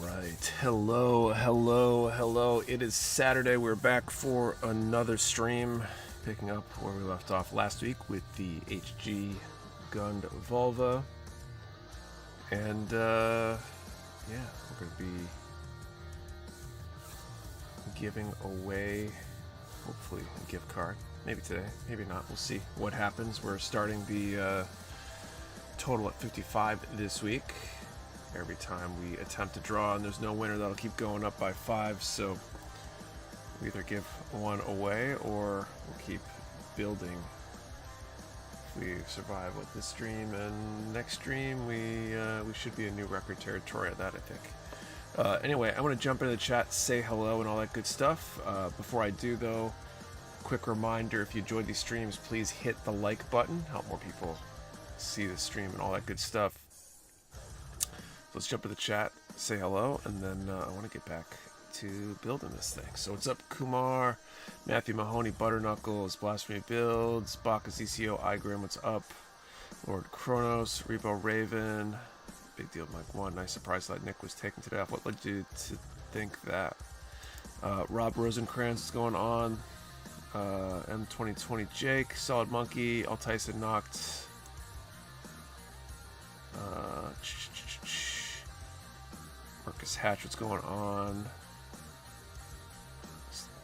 right. Hello. It is Saturday. We're back for another stream, picking up where we left off last week with the HG Gund Volva. And, yeah, we're going to be giving away, hopefully, a gift card. Maybe today, maybe not. We'll see what happens. We're starting the total at 55 this week. Every time we attempt to draw and there's no winner, that'll keep going up by 5, so we either give one away or we'll keep building. If we survive with this stream and next stream, we should be in new record territory at that, I think. Anyway, I want to jump into the chat, say hello and all that good stuff. Before I do, though, quick reminder, if you enjoyed these streams, please hit the like button, help more people see the stream and all that good stuff. Let's jump into the chat, say hello, and then I want to get back to building this thing. So what's up, Kumar, Matthew Mahoney, Butterknuckles, Blasphemy Builds, Bacchus ECO, Igrim, what's up? Lord Kronos, Repo Raven, Big Deal Mike 1, nice surprise that Nick was taken today off. What led you to think that? Rob Rosencrantz, what's going on? M2020 Jake, Solid Monkey, All Tyson Knocked. Marcus Hatch, what's going on?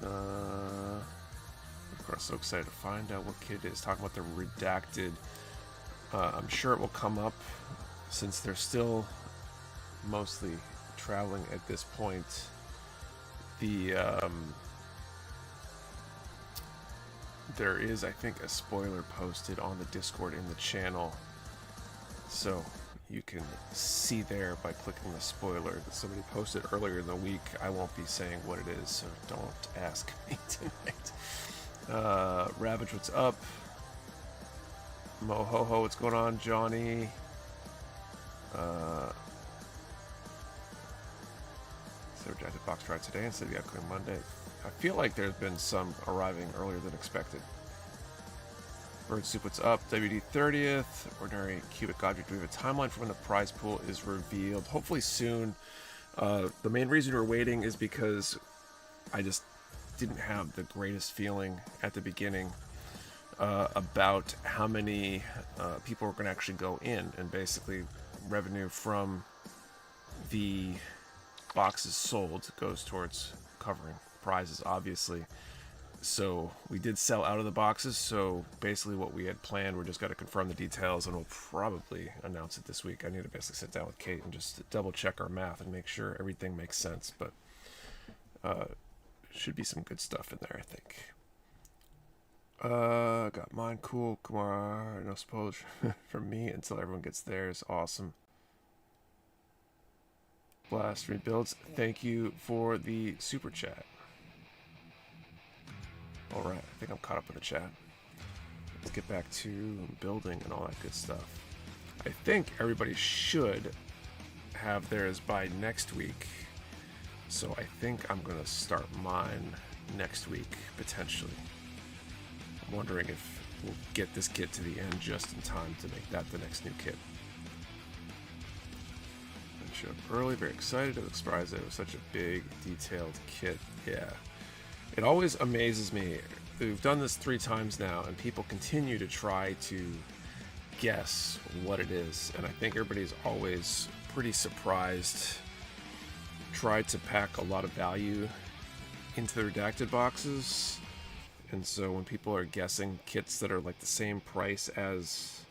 Of course, so excited to find out what kid it is. Talking about the redacted. I'm sure it will come up since they're still mostly traveling at this point. There is, I think, a spoiler posted on the Discord in the channel. So you can see there by clicking the spoiler that somebody posted earlier in the week. I won't be saying what it is, so don't ask me tonight. Ravage, what's up? Mohoho, what's going on? Johnny. So rejected box try today instead of the upcoming Monday. I feel like there's been some arriving earlier than expected. Bird Soup, what's up? WD 30th, Ordinary Cubic Object. Do we have a timeline for when the prize pool is revealed? Hopefully soon. The main reason we're waiting is because I just didn't have the greatest feeling at the beginning about how many people are going to actually go in, and basically revenue from the boxes sold goes towards covering prizes, obviously. So we did sell out of the boxes, so basically what we had planned, we're just got to confirm the details, and we'll probably announce it this week. I need to basically sit down with Kate and just double check our math and make sure everything makes sense, but should be some good stuff in there, I think. Got mine, cool. Kumar, no spoilers from me until everyone gets theirs. Awesome. Blast Rebuilds, thank you for the super chat. Alright, I think I'm caught up in the chat. Let's get back to building and all that good stuff. I think everybody should have theirs by next week. So I think I'm going to start mine next week, potentially. I'm wondering if we'll get this kit to the end just in time to make that the next new kit. I showed up early, very excited. I was surprised that it was such a big, detailed kit. Yeah. It always amazes me. We've done this 3 times now, and people continue to try to guess what it is. And I think everybody's always pretty surprised. Tried to pack a lot of value into the redacted boxes. And so when people are guessing kits that are like the same price as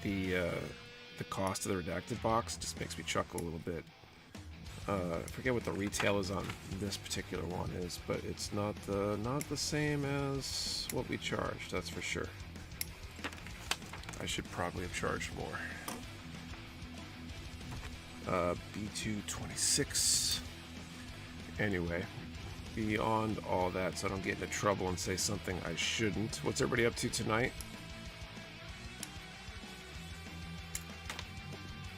the cost of the redacted box, it just makes me chuckle a little bit. I forget what the retail is on this particular one is, but it's not the same as what we charged, that's for sure. I should probably have charged more. B226. Anyway, beyond all that, so I don't get into trouble and say something I shouldn't. What's everybody up to tonight?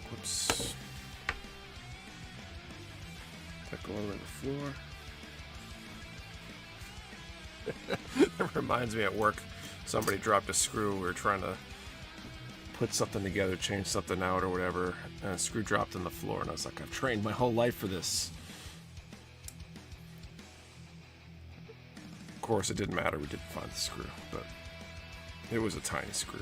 Whoops. That go all over the floor. That reminds me, at work, somebody dropped a screw. We were trying to put something together, change something out or whatever, and a screw dropped on the floor, and I was like, I've trained my whole life for this. Of course, it didn't matter. We didn't find the screw, but it was a tiny screw.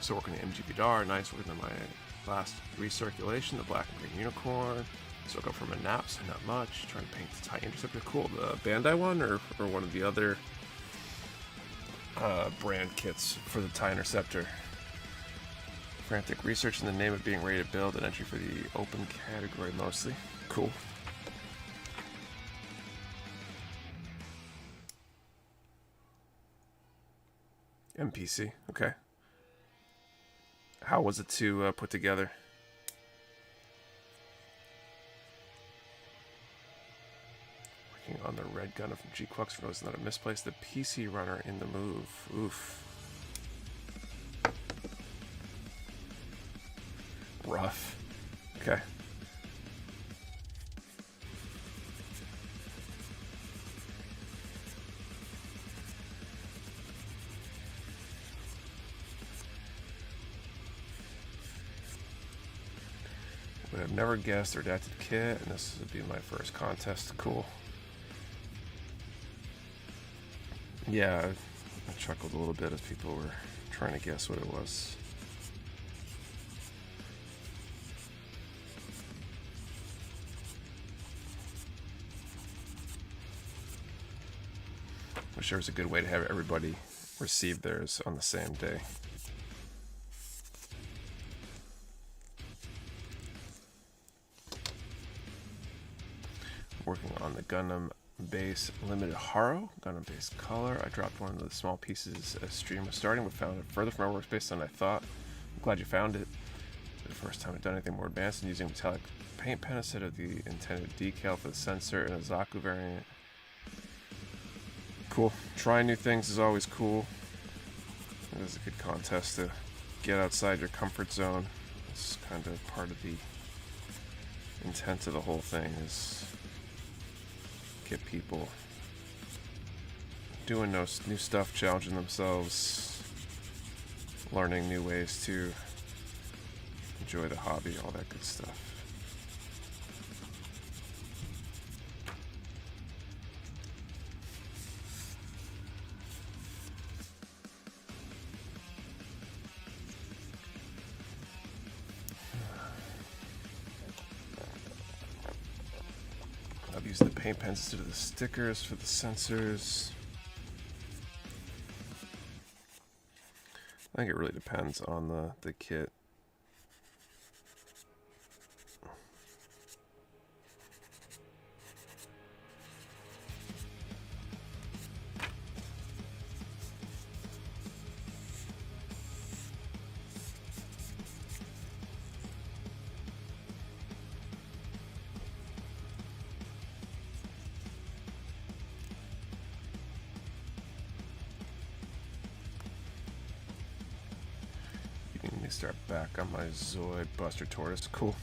So working the MGBDAR, nice. Working on my last recirculation, the black and green unicorn. So I go from a nap, so not much. Trying to paint the tie interceptor. Cool. The Bandai one or one of the other brand kits for the tie interceptor. Frantic research in the name of being ready to build an entry for the open category mostly. Cool. MPC, okay. How was it to put together? Working on the red gunner from G-Quux for those that have misplaced the PC runner in the move. Oof. Rough. Okay. Would have never guessed their adapted kit, and this would be my first contest. Cool. Yeah, I chuckled a little bit as people were trying to guess what it was. Wish there was a good way to have everybody receive theirs on the same day. Working on the Gundam base limited Haro, Gundam base color. I dropped one of the small pieces as stream was starting, but found it further from our workspace than I thought. I'm glad you found it. For the first time I've done anything more advanced than using metallic paint pen instead of the intended decal for the sensor and a Zaku variant. Cool. Trying new things is always cool. It is a good contest to get outside your comfort zone. It's kind of part of the intent of the whole thing, is get people doing new stuff, challenging themselves, learning new ways to enjoy the hobby, all that good stuff. I've used the paint pens instead of the stickers for the sensors. I think it really depends on the kit. Start back on my Zoid Buster Tortoise. Cool.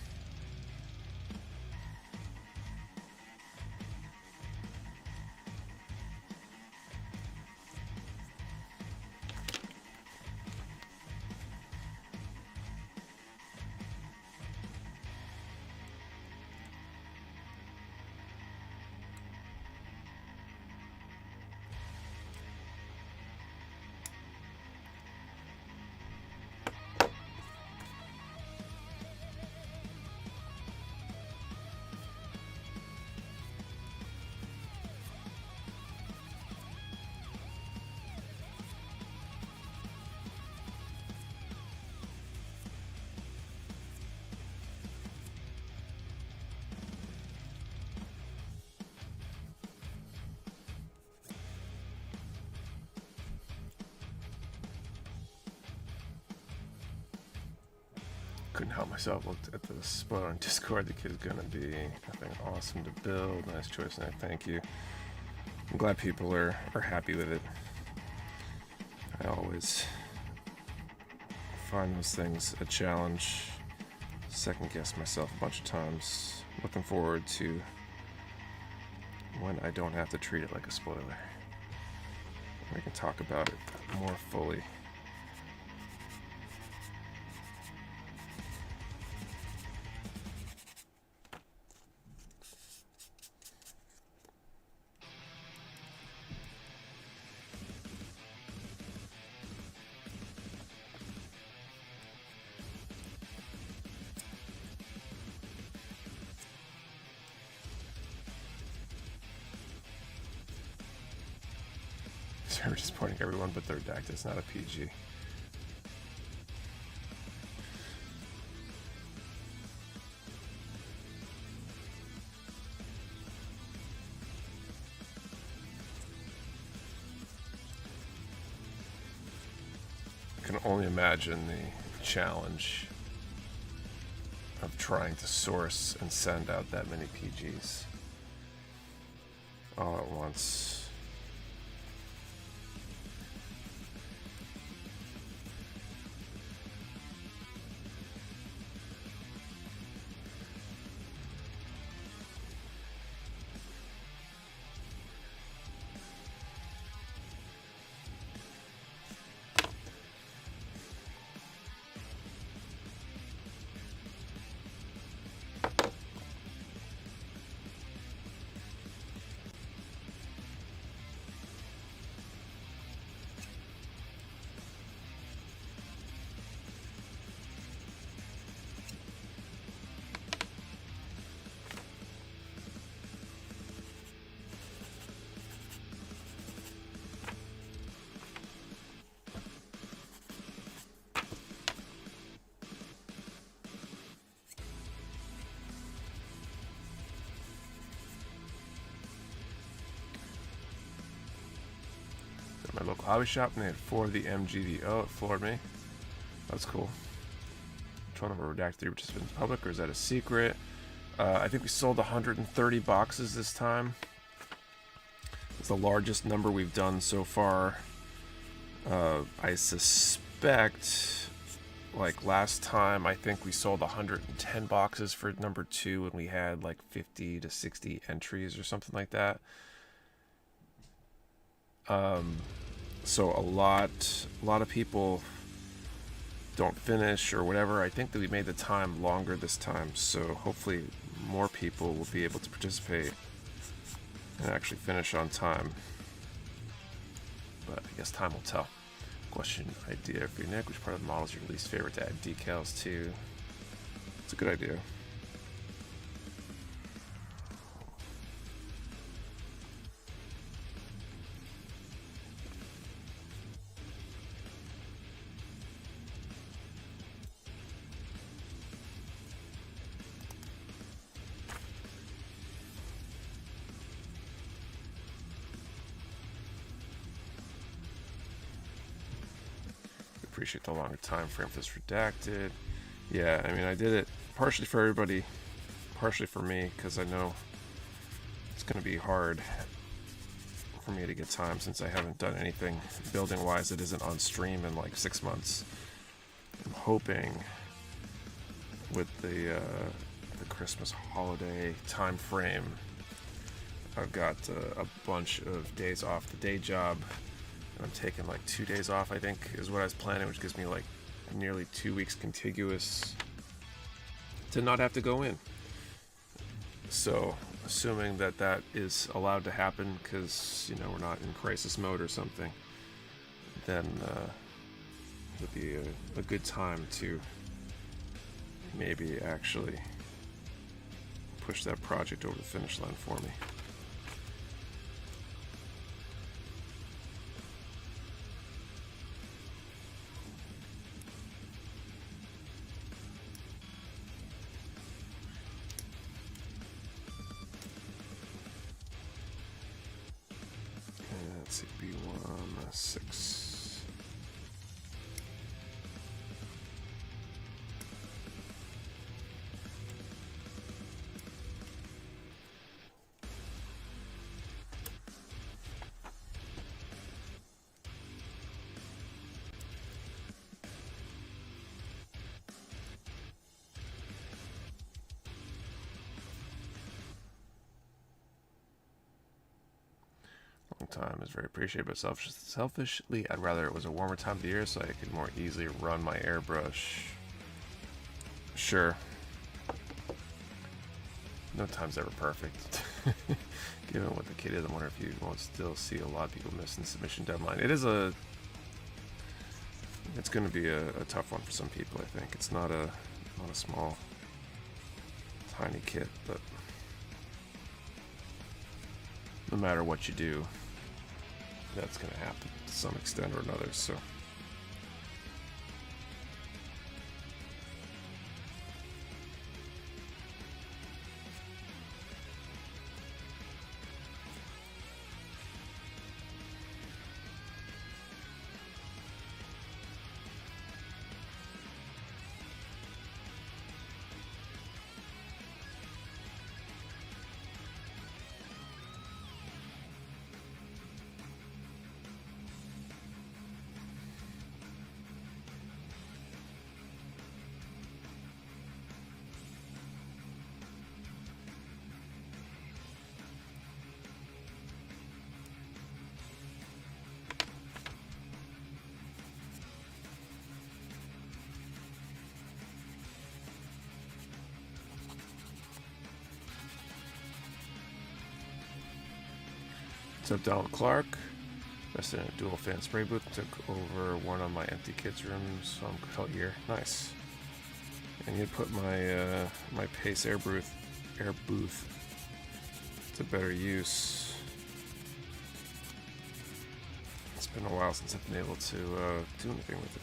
Couldn't help myself. Looked at the spot on Discord. The kid's gonna be nothing awesome to build. Nice choice, Nick. Thank you. I'm glad people are happy with it. I always find those things a challenge. second guessed myself a bunch of times. Looking forward to when I don't have to treat it like a spoiler. We can talk about it more fully. We're just pointing everyone but third act. It's not a PG. I can only imagine the challenge of trying to source and send out that many PGs all at once. My local hobby shop, and they had 4 of the MGD. Oh, it floored me. That's cool. Total number of redacted participants public, or is that a secret? I think we sold 130 boxes this time. It's the largest number we've done so far. I suspect, like last time, I think we sold 110 boxes for number 2, and we had like 50 to 60 entries or something like that. So a lot of people don't finish or whatever. I think that we made the time longer this time, so hopefully more people will be able to participate and actually finish on time. But I guess time will tell. Question idea for you, Nick. Which part of the model is your least favorite to add decals to? It's a good idea. Appreciate the longer time frame for this redacted. Yeah, I mean, I did it partially for everybody, partially for me, because I know it's going to be hard for me to get time since I haven't done anything building wise that isn't on stream in like 6 months. I'm hoping with the Christmas holiday time frame, I've got a bunch of days off the day job. I'm taking like 2 days off, I think, is what I was planning, which gives me like nearly 2 weeks contiguous to not have to go in. So, assuming that that is allowed to happen, because, you know, we're not in crisis mode or something, then it'll be a good time to maybe actually push that project over the finish line for me. Let's see, B1, 6. time is very appreciated, but selfishly, I'd rather it was a warmer time of the year so I could more easily run my airbrush. Sure. No time's ever perfect. Given what the kid is, I wonder if you won't still see a lot of people missing the submission deadline. It's going to be a tough one for some people, I think. It's not a small, tiny kit, but no matter what you do, that's going to happen to some extent or another, so. What's up, Donald Clark? Invested in a dual fan spray booth. Took over one of my empty kids' rooms, so I'm good all year. Nice. And you put my my Pace air booth to better use. It's been a while since I've been able to do anything with it.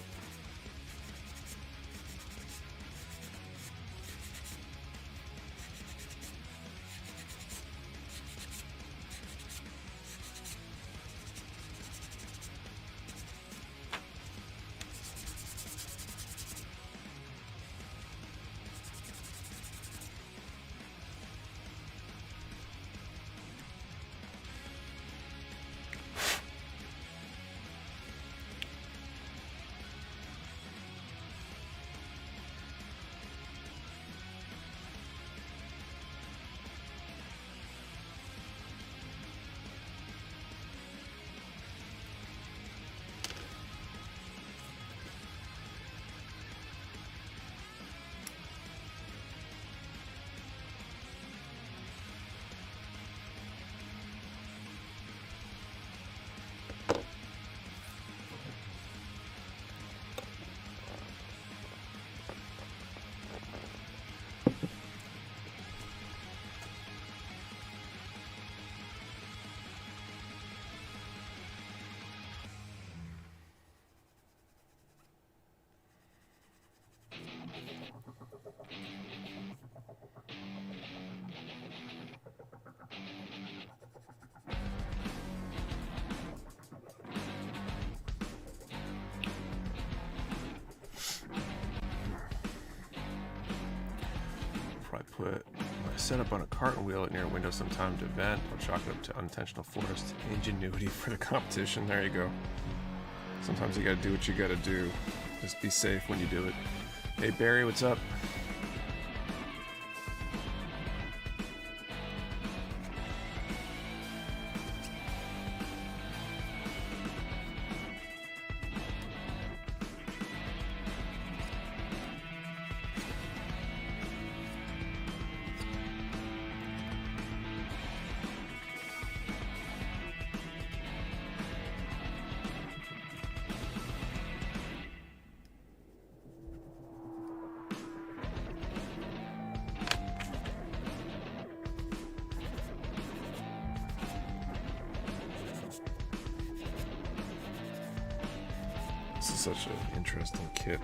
Put my setup on a carton wheel near a window sometime to vent, or chalk it up to unintentional forced ingenuity for the competition. There you go. Sometimes you gotta do what you gotta do. Just be safe when you do it. Hey Barry, what's up? This is such an interesting kit.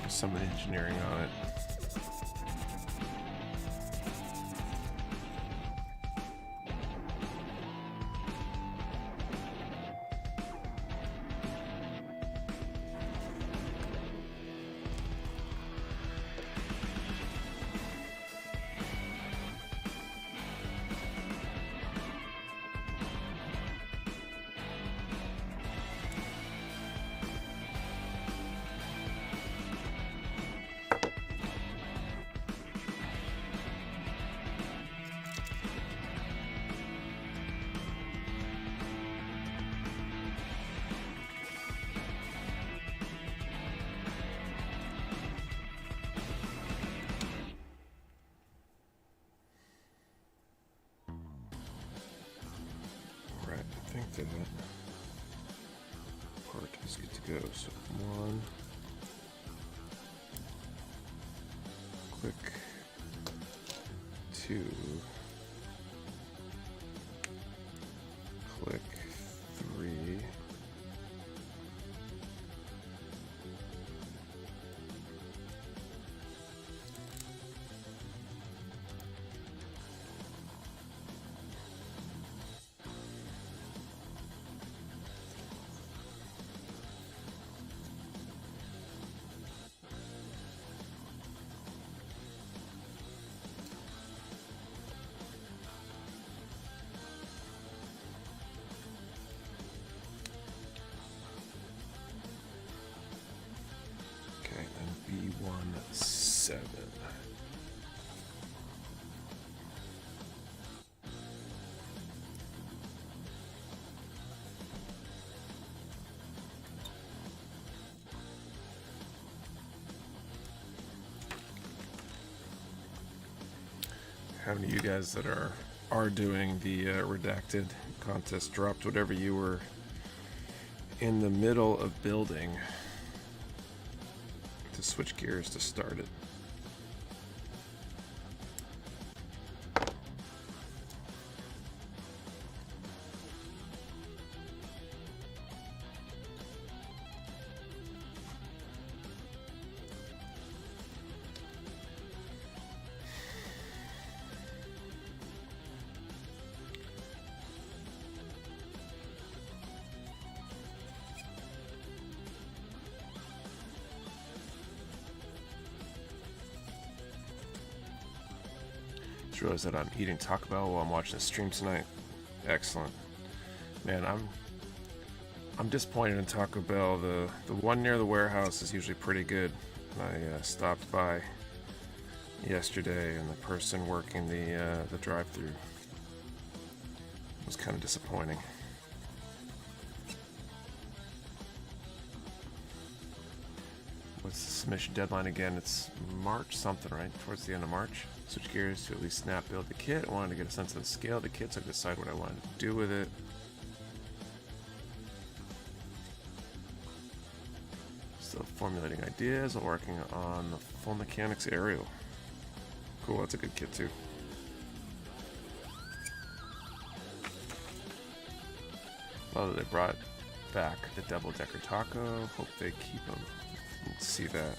There's some engineering on it. that. Park is good to go. So 1. Click 2. Click 3. B17. How many of you guys that are doing the redacted contest dropped whatever you were in the middle of building to switch gears to start it? Just realized that I'm eating Taco Bell while I'm watching the stream tonight. Excellent. Man, I'm disappointed in Taco Bell. The one near the warehouse is usually pretty good. I stopped by yesterday, and the person working the drive-thru was kind of disappointing. What's the submission deadline again? It's March something, right? Towards the end of March. Switch gears to at least snap build the kit. I wanted to get a sense of the scale of the kit so I could decide what I wanted to do with it. Still formulating ideas while working on the full mechanics aerial. Cool, that's a good kit too. Love that they brought back the double-decker taco. Hope they keep them. Let's see that.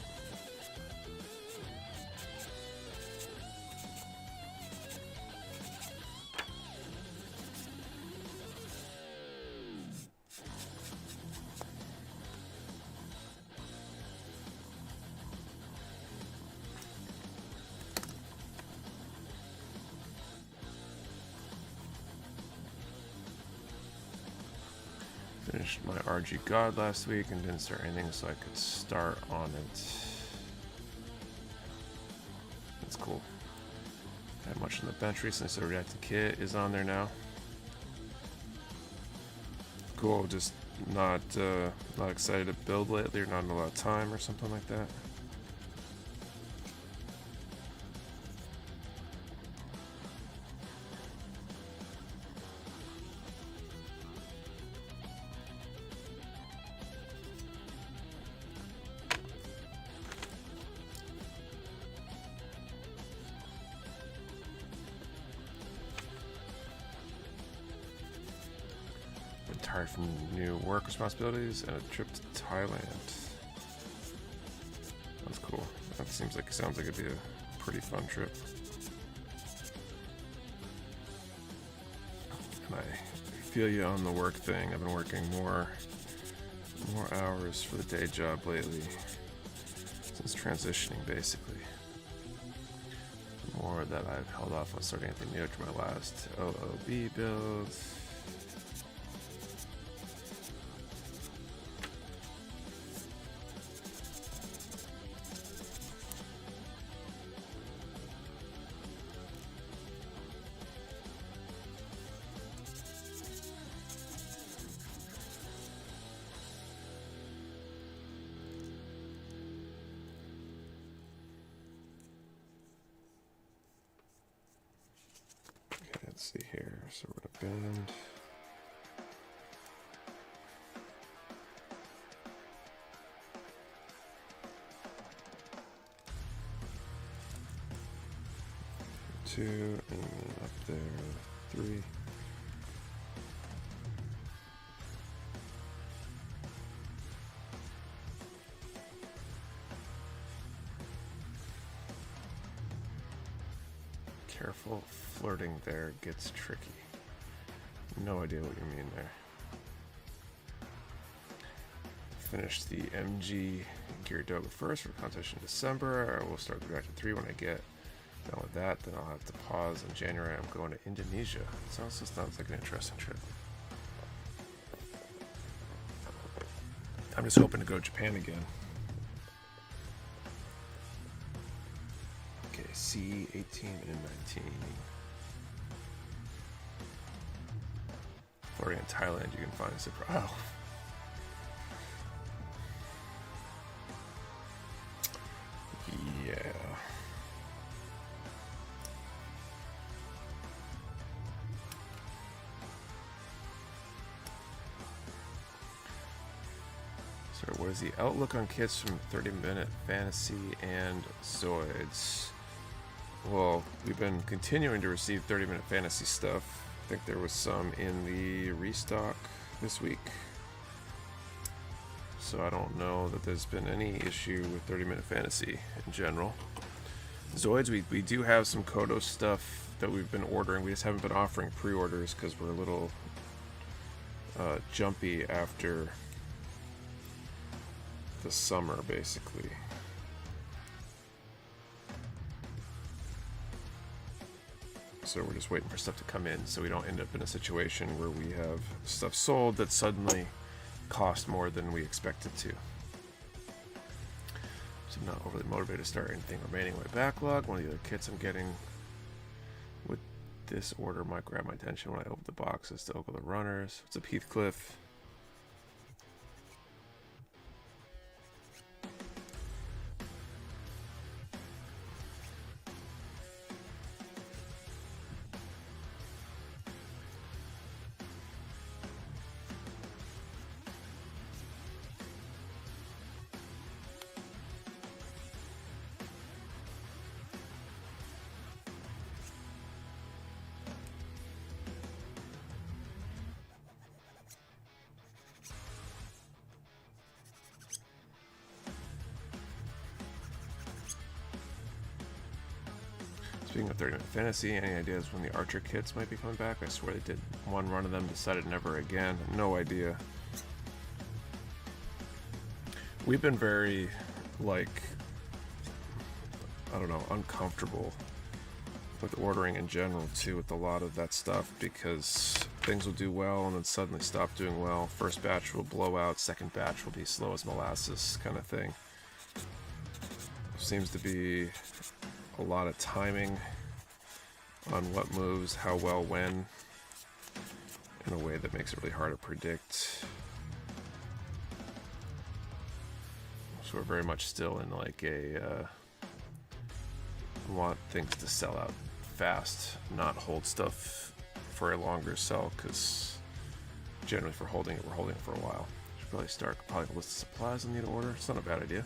Finished my RG God last week and didn't start anything, so I could start on it. That's cool. Had much in the bench recently, so Reactive Kit is on there now. Cool, just not excited to build lately, or not in a lot of time or something like that. Tired from new work responsibilities and a trip to Thailand. That's cool. That sounds like it'd be a pretty fun trip. And I feel you on the work thing. I've been working more hours for the day job lately since transitioning, basically. The more that I've held off on starting anything new after my last OOB build. Let's see here. So we're gonna bend. 2, and then up there 3. Careful, flirting there gets tricky. No idea what you mean there. Finish the MG Gyaradoga first for contest in December. I will start the Reactor 3 when I get done with that. Then I'll have to pause in January. I'm going to Indonesia. It also sounds like an interesting trip. I'm just hoping to go to Japan again. Okay, C, 18 and 19. Florida and Thailand, you can find a surprise. Oh. Yeah. So what is the outlook on kits from 30-minute Fantasy and Zoids? Well, we've been continuing to receive 30-minute Fantasy stuff. I think there was some in the restock this week. So I don't know that there's been any issue with 30-minute Fantasy in general. Zoids, we do have some Kodo stuff that we've been ordering. We just haven't been offering pre-orders because we're a little jumpy after the summer, basically. So we're just waiting for stuff to come in so we don't end up in a situation where we have stuff sold that suddenly cost more than we expected to. So I'm not overly motivated to start anything remaining in my backlog. One of the other kits I'm getting with this order might grab my attention when I open the boxes to Ogle the Runners. What's up, Heathcliff? Speaking of 30-minute Fantasy, any ideas when the Archer kits might be coming back? I swear they did one run of them, decided never again. No idea. We've been very, like, I don't know, uncomfortable with ordering in general, too, with a lot of that stuff, because things will do well and then suddenly stop doing well. First batch will blow out, second batch will be slow as molasses kind of thing. Seems to be a lot of timing on what moves, how well, when, in a way that makes it really hard to predict. So we're very much still in like a want things to sell out fast, not hold stuff for a longer sell, because generally for holding it, we're holding it for a while. Should probably start compiling a list of supplies I need to order. It's not a bad idea.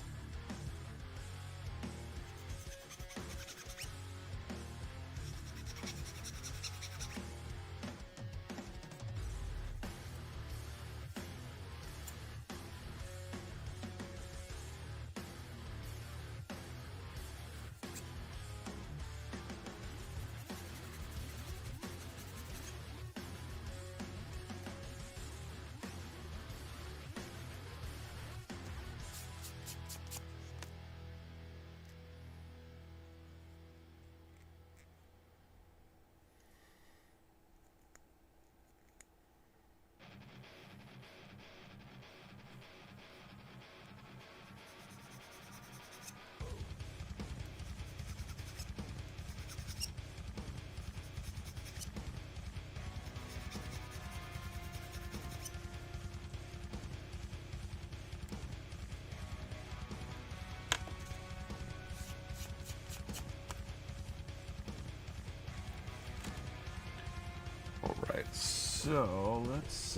So let's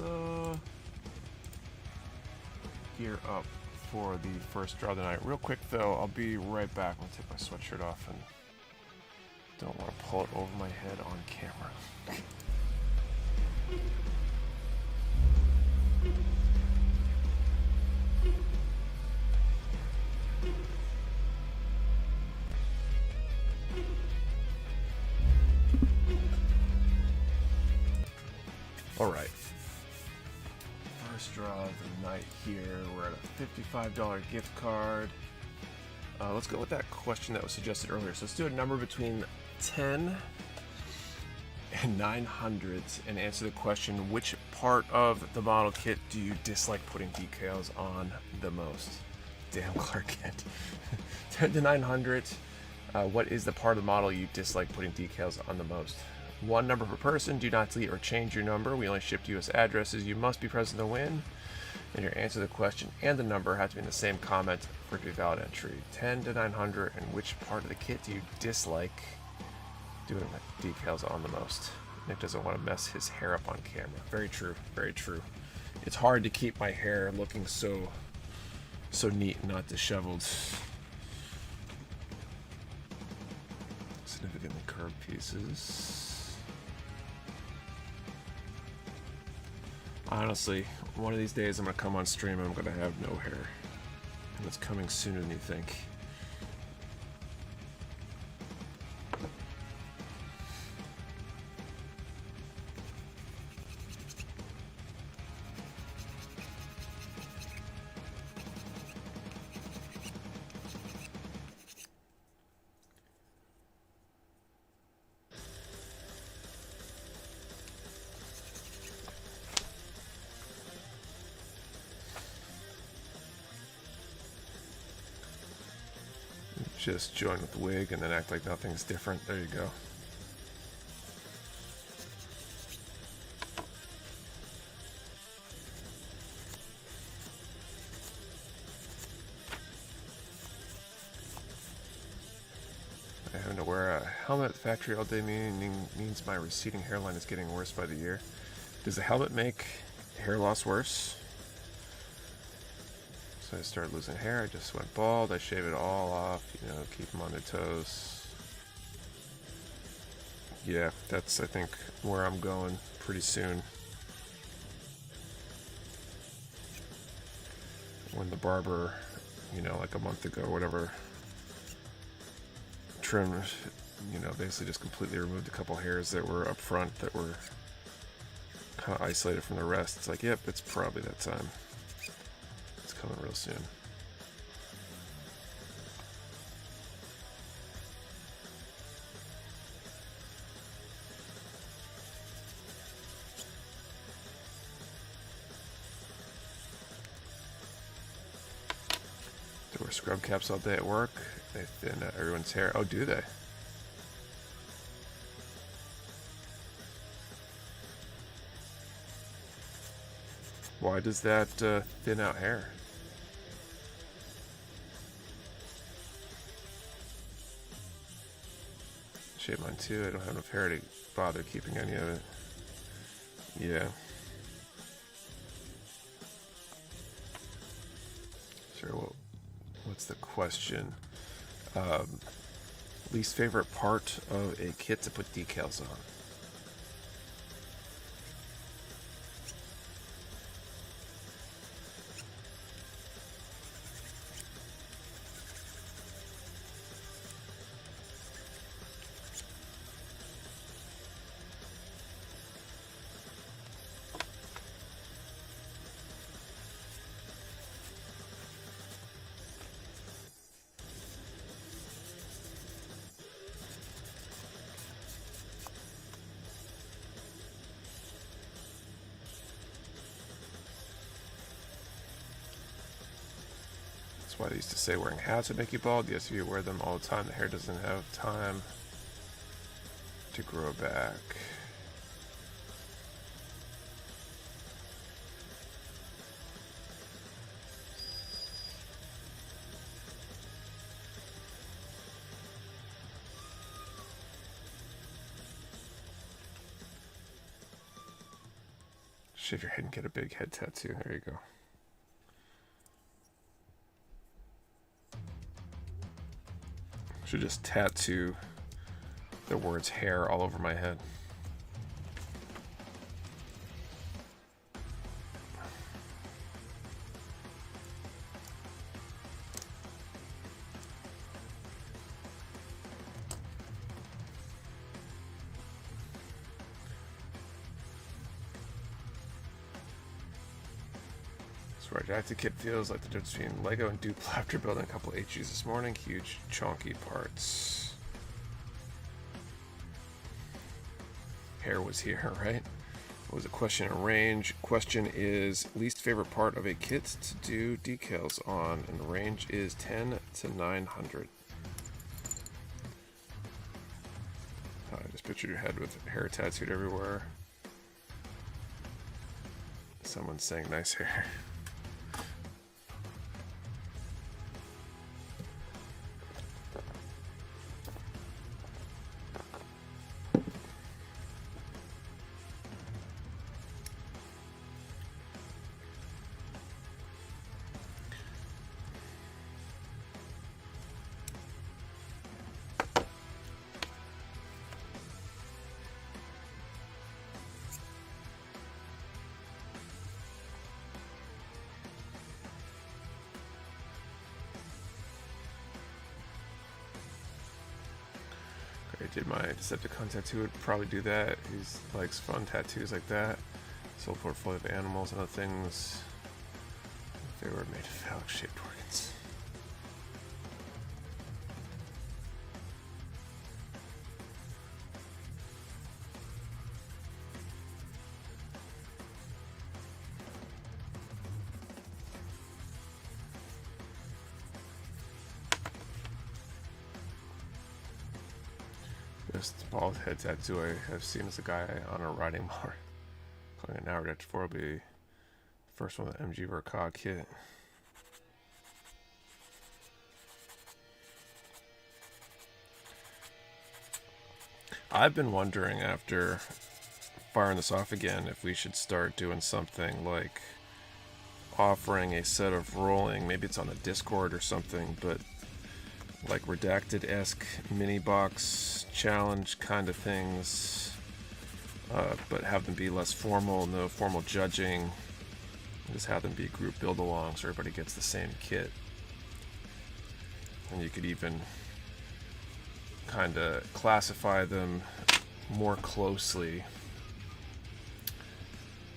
gear up for the first draw of the night. Real quick though, I'll be right back. I'll take my sweatshirt off and Don't want to pull it over my head on camera. All right. First draw of the night here. We're at a $55 gift card. Let's go with that question that was suggested earlier. So let's do a number between 10 and 900 and answer the question, which part of the model kit do you dislike putting decals on the most? Damn, Clark Kent. 10 to 900, what is the part of the model you dislike putting decals on the most? One number per person. Do not delete or change your number. We only ship to US addresses. You must be present to win. And your answer to the question and the number have to be in the same comment for it to be valid entry. 10 to 900, and which part of the kit do you dislike doing decals on the most? Nick doesn't want to mess his hair up on camera. Very true, very true. It's hard to keep my hair looking so neat and not disheveled. Significantly curved pieces. Honestly, one of these days I'm going to come on stream and I'm going to have no hair. And it's coming sooner than you think. Just join with the wig and then act like nothing's different. There you go. Having to wear a helmet at the factory all day means my receding hairline is getting worse by the year. Does the helmet make hair loss worse? So I started losing hair, I just went bald, I shave it all off, you know, keep them on their toes. Yeah, that's, I think, where I'm going pretty soon. When the barber, you know, like a month ago or whatever, trimmed, you know, basically just completely removed a couple hairs that were up front that were kind of isolated from the rest. It's like, yep, it's probably that time. Coming real soon. They wear scrub caps all day at work. They thin everyone's hair. Oh, do they? Why does that thin out hair? Shave mine too. I don't have enough hair to bother keeping any of it. Yeah. Sure. Well, what's the question? Least favorite part of a kit to put decals on? Why they used to say wearing hats would make you bald. Yes, if you wear them all the time, the hair doesn't have time to grow back. Shave your head and get a big head tattoo. There you go. Should just tattoo The words hair all over my head. Redacted kit feels like the difference between Lego and Duplo after building a couple HUs this morning. Huge, chunky parts. Hair was here, right? What was the question in range? Question is least favorite part of a kit to do decals on, and the range is 10 to 900. I just pictured your head with hair tattooed everywhere. Someone's saying nice hair. Did my Decepticon tattoo would probably do that. He likes fun tattoos like that. Sold portfolio of animals and other things. If they were made of phallic shaped organs. Best bald head tattoo I have seen is a guy on a riding mower. Playing an hour after 4 will be the first one with the MG Vercog kit. I've been wondering after firing this off again if we should start doing something like offering a set of rolling, maybe it's on the Discord or something, but like redacted-esque mini box challenge kind of things, but have them be less formal, no formal judging, just have them be group build-alongs so everybody gets the same kit. And you could even kind of classify them more closely,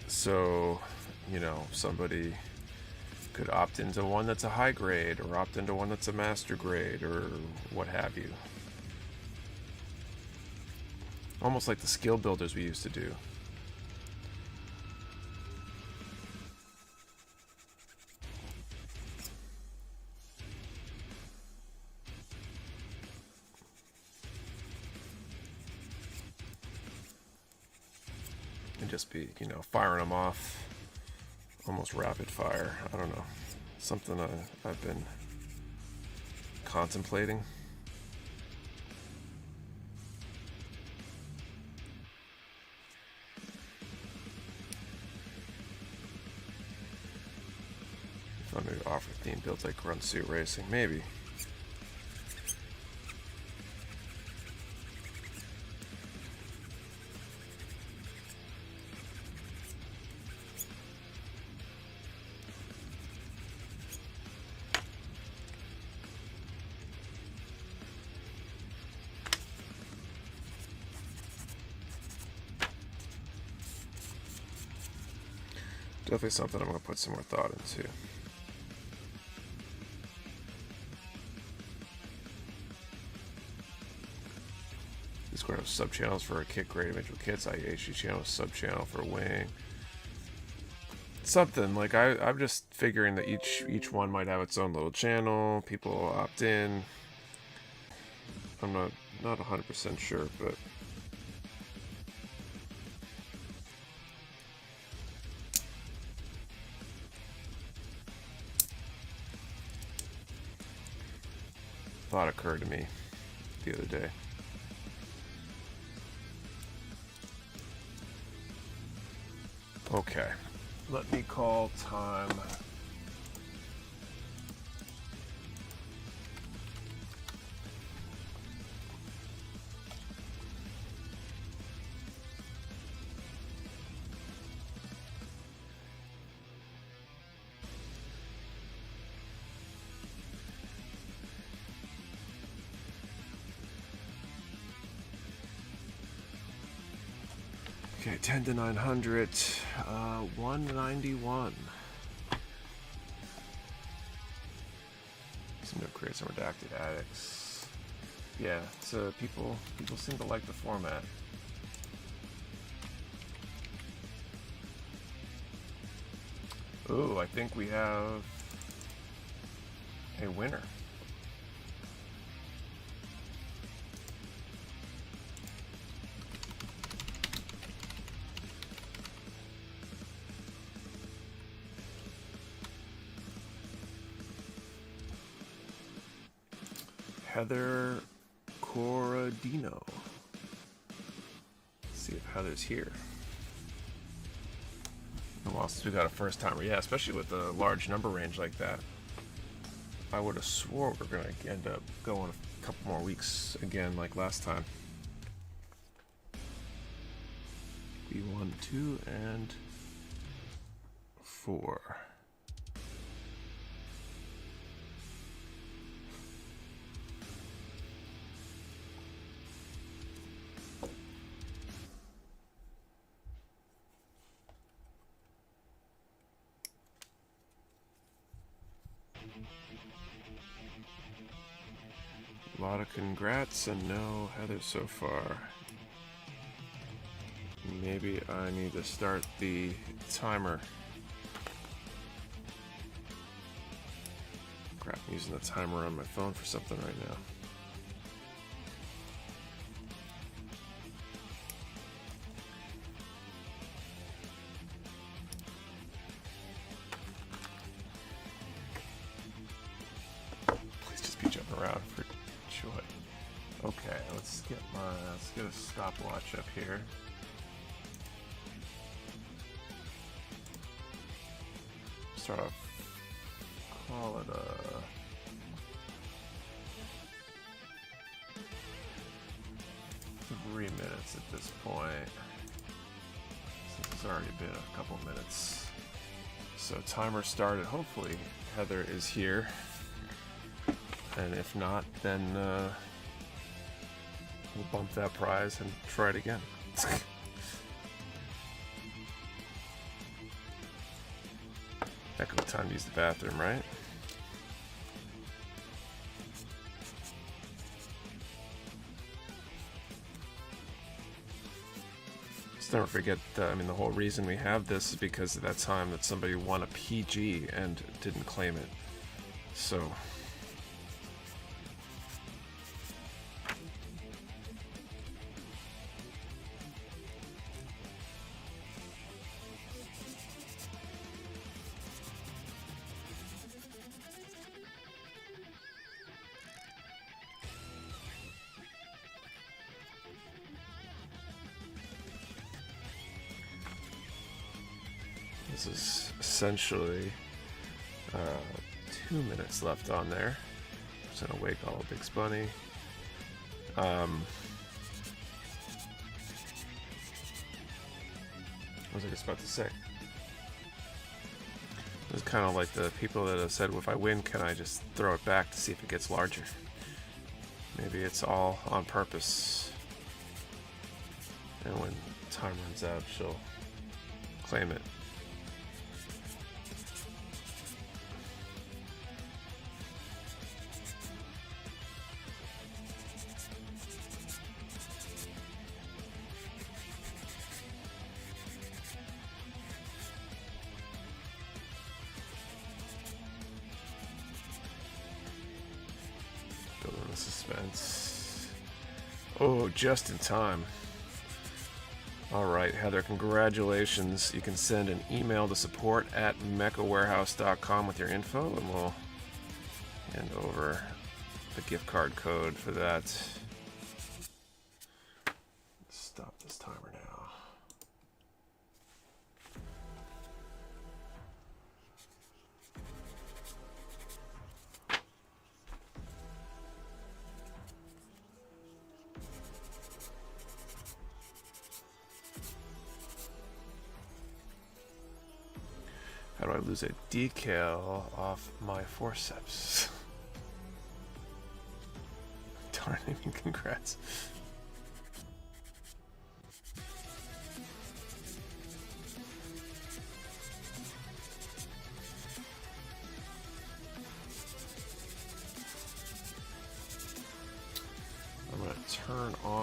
so you know, somebody could opt into one that's a high grade or opt into one that's a master grade or what have you. Almost like the skill builders we used to do. And just be, you know, firing them off almost rapid fire. I don't know. Something I've been contemplating. If I'm going to offer theme builds like Run Suit Racing, maybe. Definitely something I'm going to put some more thought into. Discord has sub-channels for a kit grade individual kits, i.e. HG channel, sub-channel for wing. Something, like I'm just figuring that each one might have its own little channel, people will opt in. I'm not 100% sure, but thought occurred to me the other day. Okay, let me call time. Okay, 10 to 900, 191. Seem to have created some redacted addicts. Yeah, so people seem to like the format. Ooh, I think we have a winner. Heather Corradino. Let's see if Heather's here. Well, since we got a first timer, yeah, especially with a large number range like that, I would have swore we're gonna end up going a couple more weeks again, like last time. B1, 2, and 4. A lot of congrats and no Heather so far. Maybe I need to start the timer. Crap, I'm using the timer on my phone for something right now. Please just be jumping around for joy. Okay, let's get a stopwatch up here. Start off, call it a 3 minutes at this point, since it's already been a couple minutes. So timer started. Hopefully Heather is here, and if not, then we'll bump that prize and try it again. Heck of a time to use the bathroom, right? Just never forget, I mean, the whole reason we have this is because of that time that somebody won a PG and didn't claim it. So this is essentially 2 minutes left on there. Just gonna wake all Big Bunny. What was I just about to say? It was kind of like the people that have said, well, if I win, can I just throw it back to see if it gets larger? Maybe it's all on purpose. And when time runs out, she'll claim it. Building the suspense. Oh, just in time. Alright, Heather, congratulations. You can send an email to support@mechawarehouse.com with your info, and we'll hand over the gift card code for that. Stop this timer now. How do I lose a decal off my forceps? Darn it, congrats.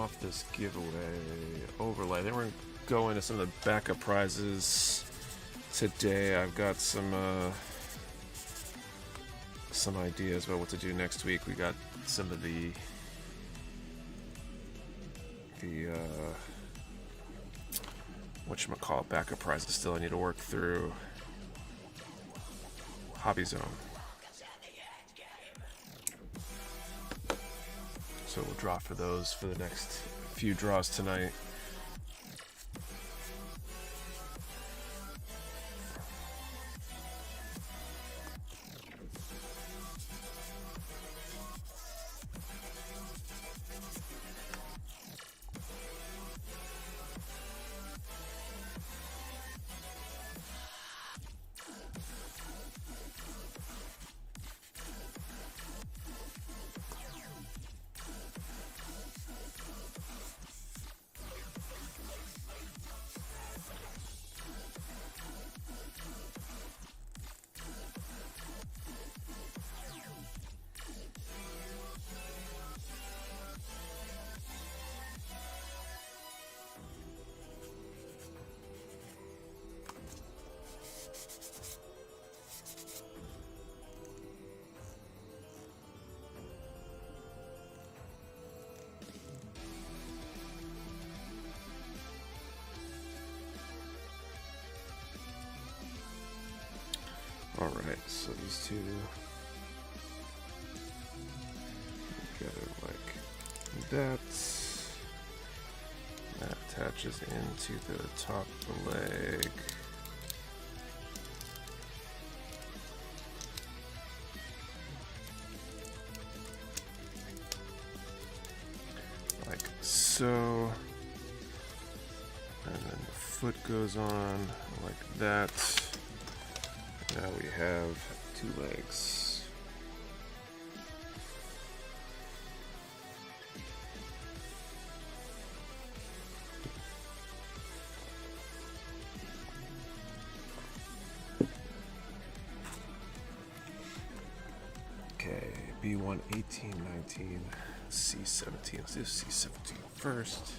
off this giveaway overlay. Then we're going to go into some of the backup prizes today. I've got some ideas about what to do next week. We got some of the whatchamacallit, backup prizes still I need to work through. Hobby Zone. So we'll draw for those for the next few draws tonight. Alright, so these two together like that. That attaches into the top of the leg. Like so. And then the foot goes on like that. Now we have two legs. Okay, B1, 18, 19, C17. Let's do C17 first.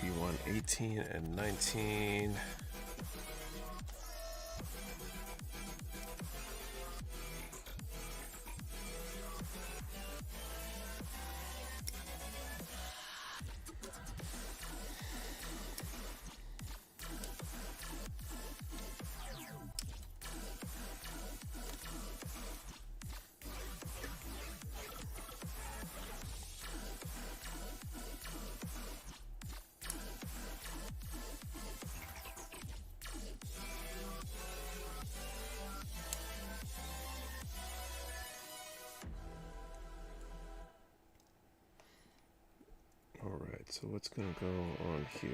B1, 18 and 19. Alright, so what's going to go on here?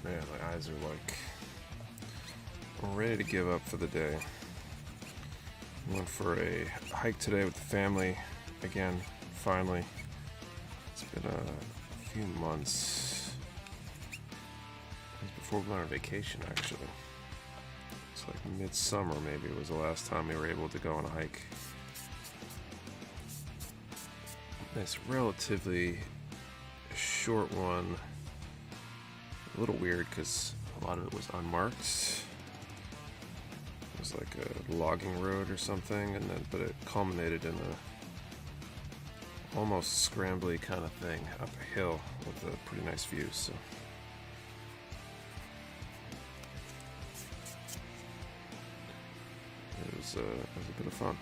Man, my eyes are like ready to give up for the day. Went for a hike today with the family again, finally. It's been a few months before we went on vacation, actually. It's like midsummer, maybe, was the last time we were able to go on a hike. It's relatively short one. A little weird because a lot of it was unmarked. It was like a logging road or something, and then but it culminated in a almost scrambly kind of thing up a hill with a pretty nice view. So it was a bit of fun.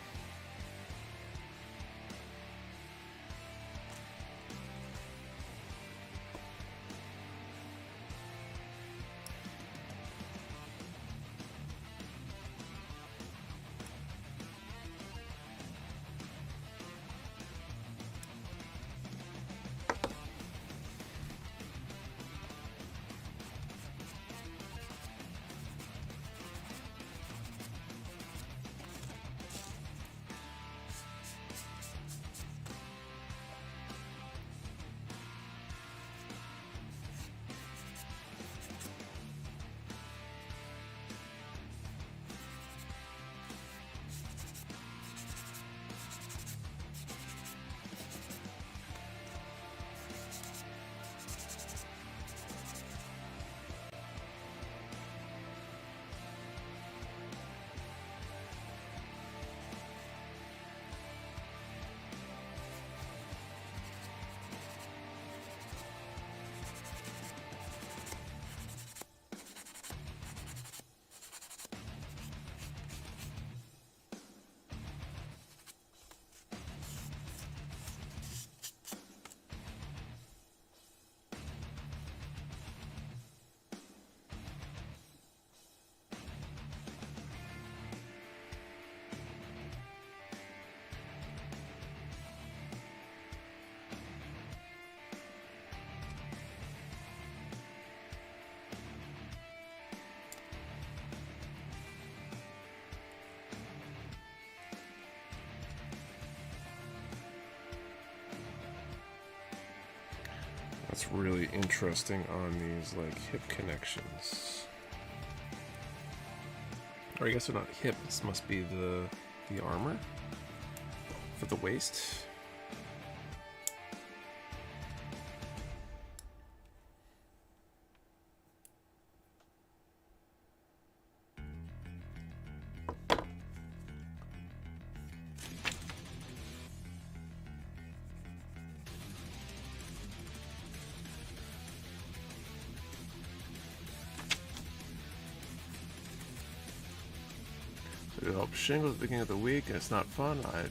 What's really interesting on these like hip connections, or I guess they're not hip, this must be the armor for the waist. It helps shingles at the beginning of the week, and it's not fun. I'd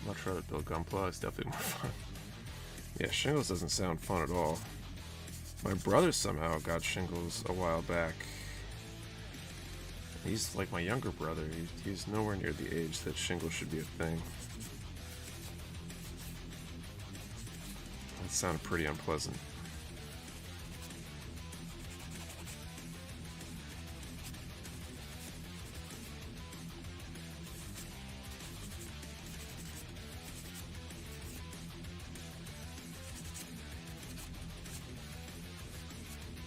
much rather build Gunpla. It's definitely more fun. Yeah, shingles doesn't sound fun at all. My brother somehow got shingles a while back. He's like my younger brother. He's nowhere near the age that shingles should be a thing. That sounded pretty unpleasant.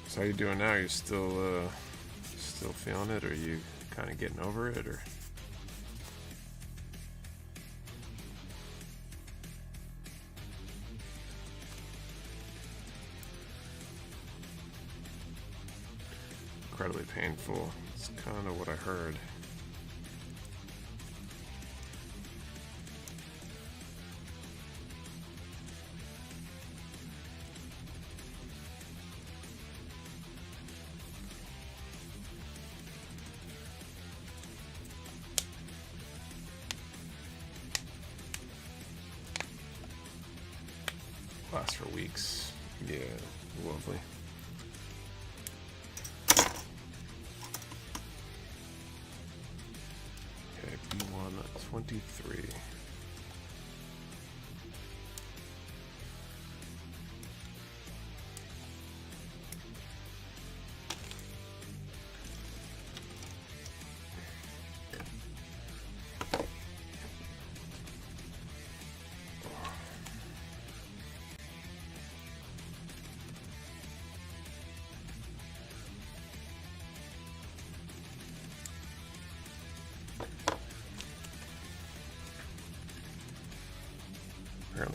So how you doing now? You still feeling it, or are you kind of getting over it, or? Incredibly painful. It's kind of what I heard. Lasts for weeks. Yeah, lovely. Okay, B123.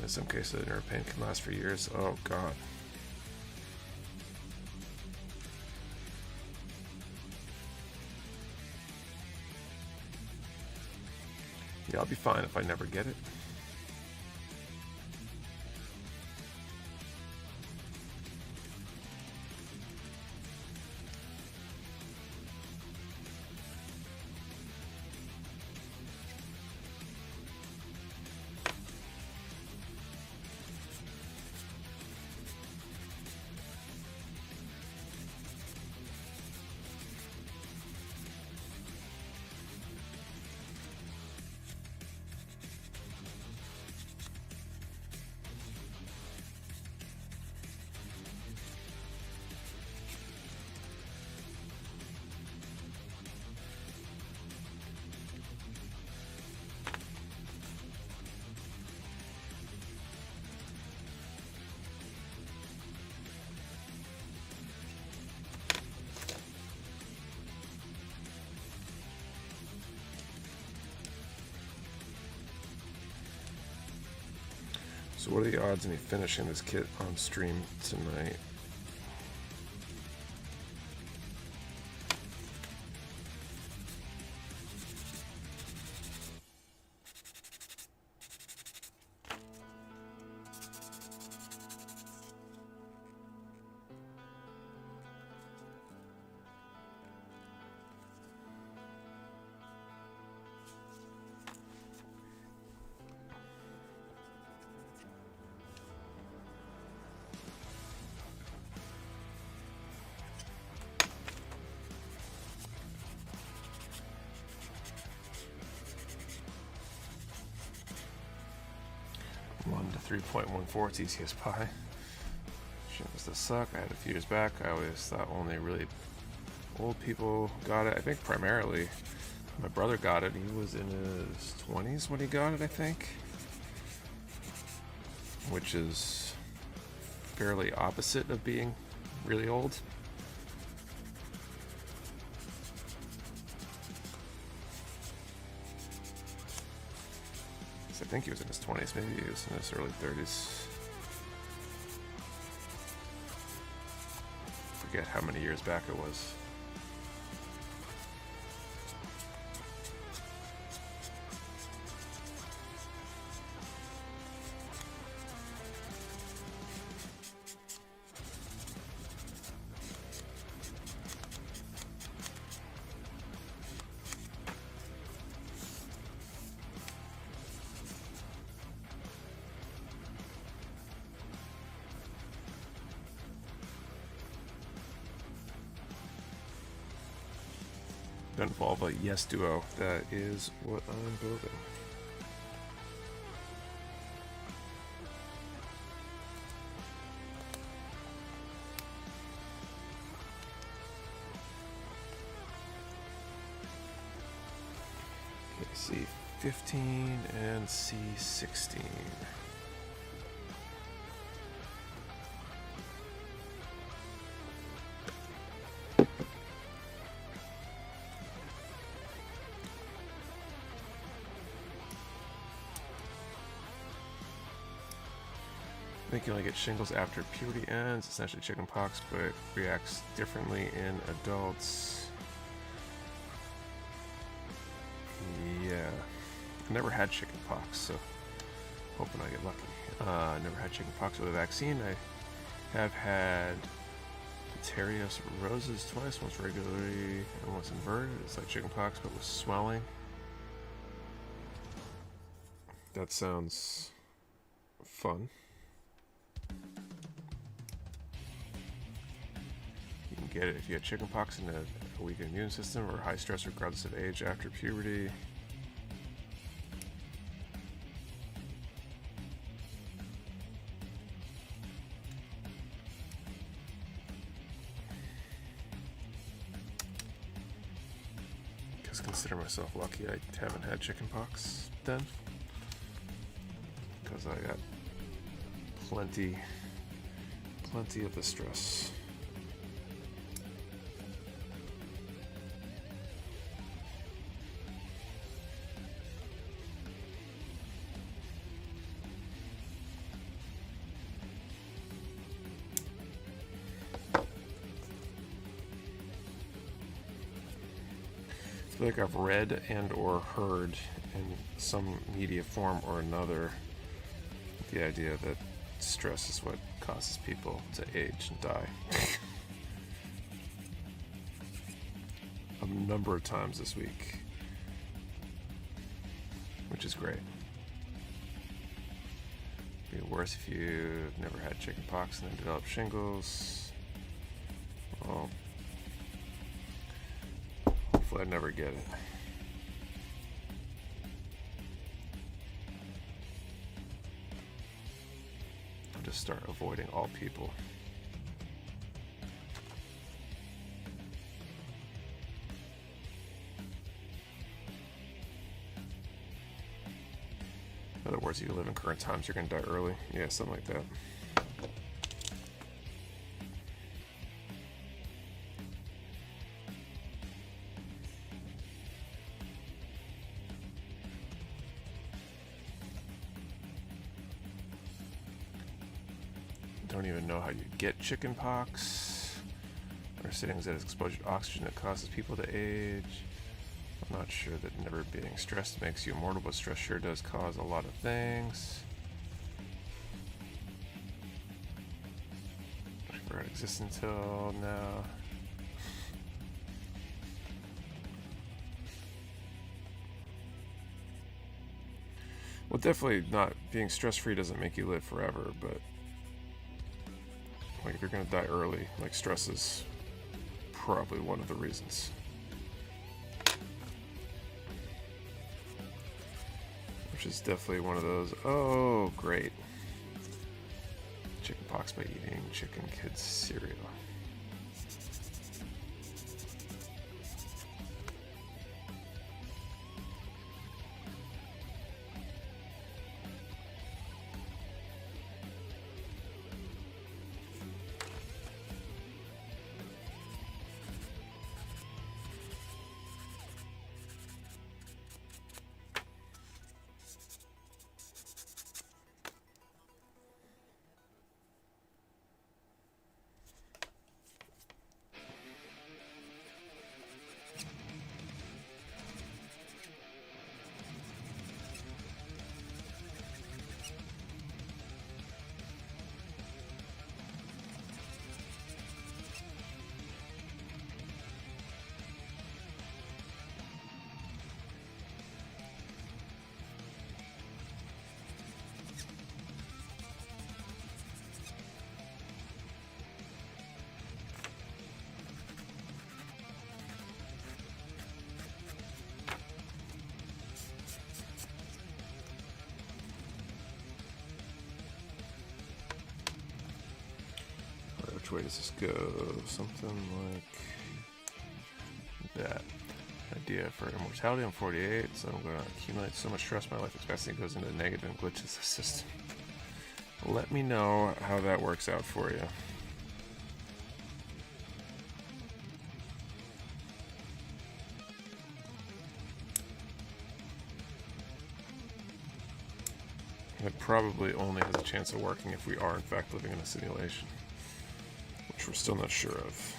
In some cases, nerve pain can last for years. Oh, God. Yeah, I'll be fine if I never get it. So what are the odds of me finishing this kit on stream tonight? To 3.14, it's easy as pie. Shit, does this suck? I had a few years back. I always thought only really old people got it. I think primarily my brother got it. He was in his 20s when he got it, I think. Which is fairly opposite of being really old. I think he was in his 20s, maybe he was in his early 30s. Forget how many years back it was. Involve a yes duo. That is what I'm building. Okay, C15 and C16. I think you only get shingles after puberty ends, essentially chickenpox, but reacts differently in adults. Yeah, I never had chickenpox, so hoping I get lucky. Never had chickenpox with a vaccine. I have had Piterios roses twice, once regularly and once inverted. It's like chickenpox, but with swelling. That sounds fun. Get it if you had chickenpox and a weak immune system or high stress regardless of age after puberty. Just consider myself lucky I haven't had chickenpox then, because I got plenty of the stress. I feel like I've read and or heard in some media form or another the idea that stress is what causes people to age and die. A number of times this week, which is great. It'd be worse if you've never had chicken pox and then developed shingles. Well, hopefully I never get it. I'll just start avoiding all people. In other words, if you live in current times, you're going to die early. Yeah, something like that. Don't even know how you get chicken pox. Or settings that is exposure to oxygen that causes people to age. I'm not sure that never being stressed makes you immortal, but stress sure does cause a lot of things. Never exists until now. Well, definitely not being stress-free doesn't make you live forever, but like if you're gonna die early, like stress is probably one of the reasons. Which is definitely one of those, oh great, chicken pox by eating chicken kids cereal. Which way does this go? Something like that. Idea for immortality. I'm 48, so I'm going to accumulate so much stress my life expectancy goes into negative and glitches the system. Let me know how that works out for you. It probably only has a chance of working if we are in fact living in a simulation, which we're still not sure of.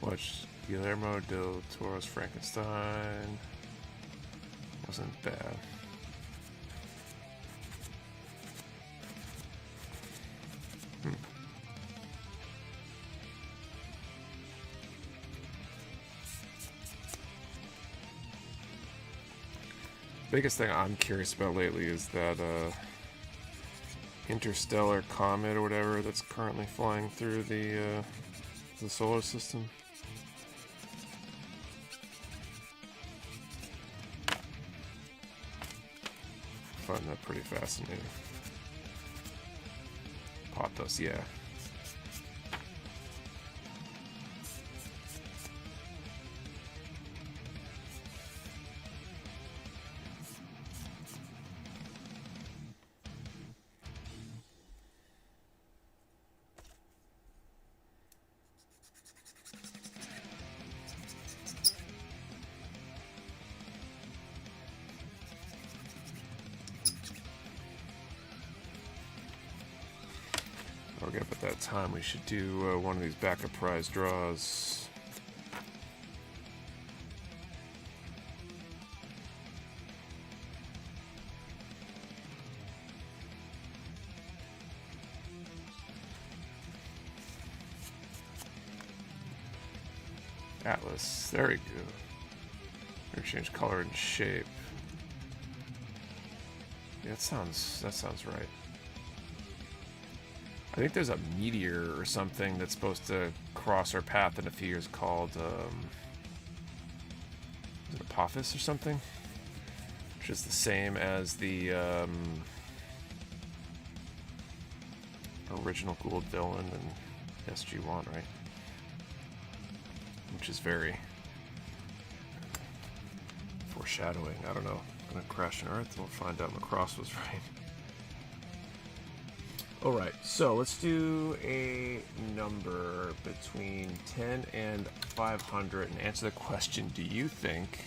Watched Guillermo del Toro's Frankenstein. Wasn't bad. Biggest thing I'm curious about lately is that interstellar comet or whatever that's currently flying through the solar system. I find that pretty fascinating. Pothos, yeah. I'll get up at that time. We should do one of these backup prize draws. Atlas, there we go. We're gonna change color and shape. Yeah, that sounds right. I think there's a meteor or something that's supposed to cross our path in a few years called, is it Apophis or something? Which is the same as the original Gould villain and SG-1, right? Which is very foreshadowing. I don't know. I'm gonna crash on Earth and we'll find out Macross was right. Alright, so let's do a number between 10 and 500 and answer the question, do you think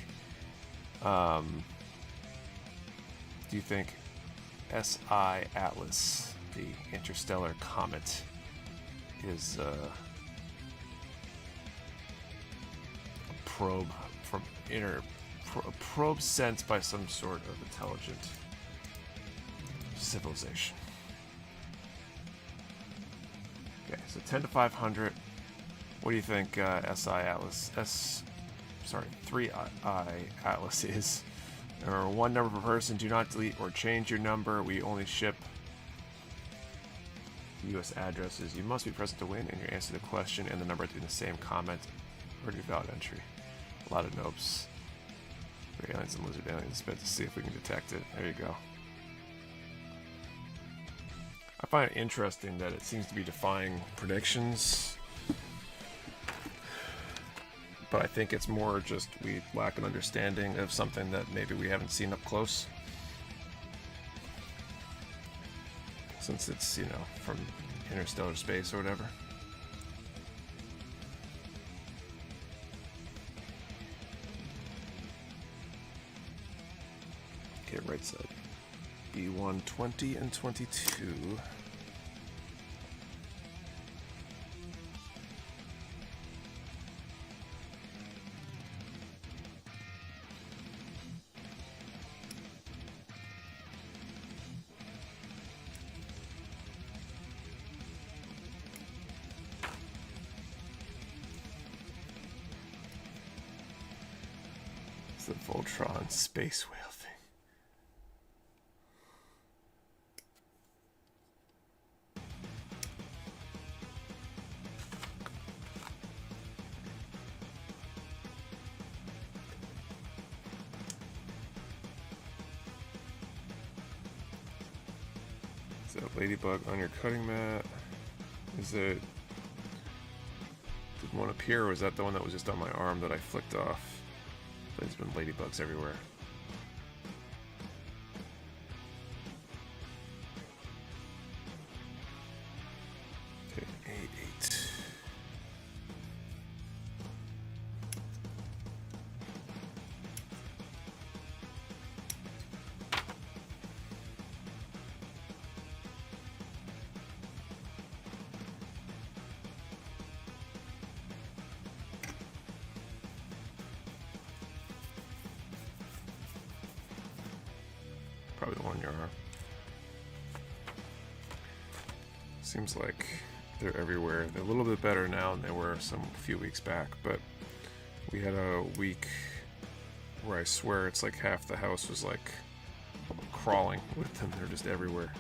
SI Atlas, the interstellar comet, is a probe from a probe sent by some sort of intelligent civilization? Okay, so 10 to 500. What do you think SI Atlas, 3I Atlas is? Or one number per person. Do not delete or change your number. We only ship U.S. addresses. You must be present to win, and you answer the question and the number in the same comment or do valid entry. A lot of nopes. Aliens and lizard aliens. Bet to see if we can detect it. There you go. I find it interesting that it seems to be defying predictions, but I think it's more just we lack an understanding of something that maybe we haven't seen up close, since it's, you know, from interstellar space or whatever. Okay, right side. B1, 20 and 22. It's the Voltron space whale thing. Is that ladybug on your cutting mat? Is it... Did one appear, or was that the one that was just on my arm that I flicked off? There's been ladybugs everywhere. Okay, 8. Probably the one in your arm. Seems like they're everywhere. They're a little bit better now than they were a few weeks back, but we had a week where I swear it's like half the house was like crawling with them. They're just everywhere.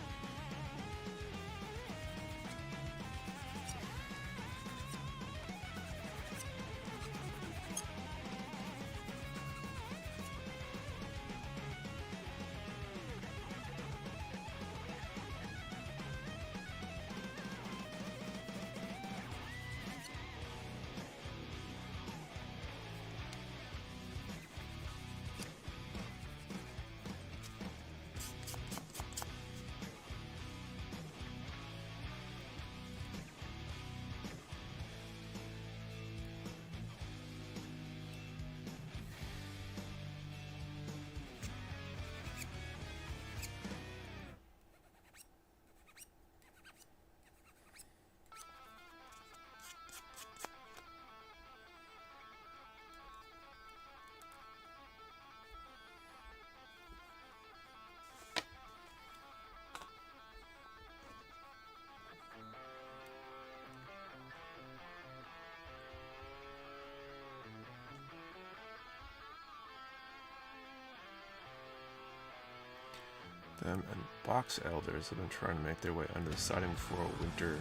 Them and box elders have been trying to make their way under the siding before winter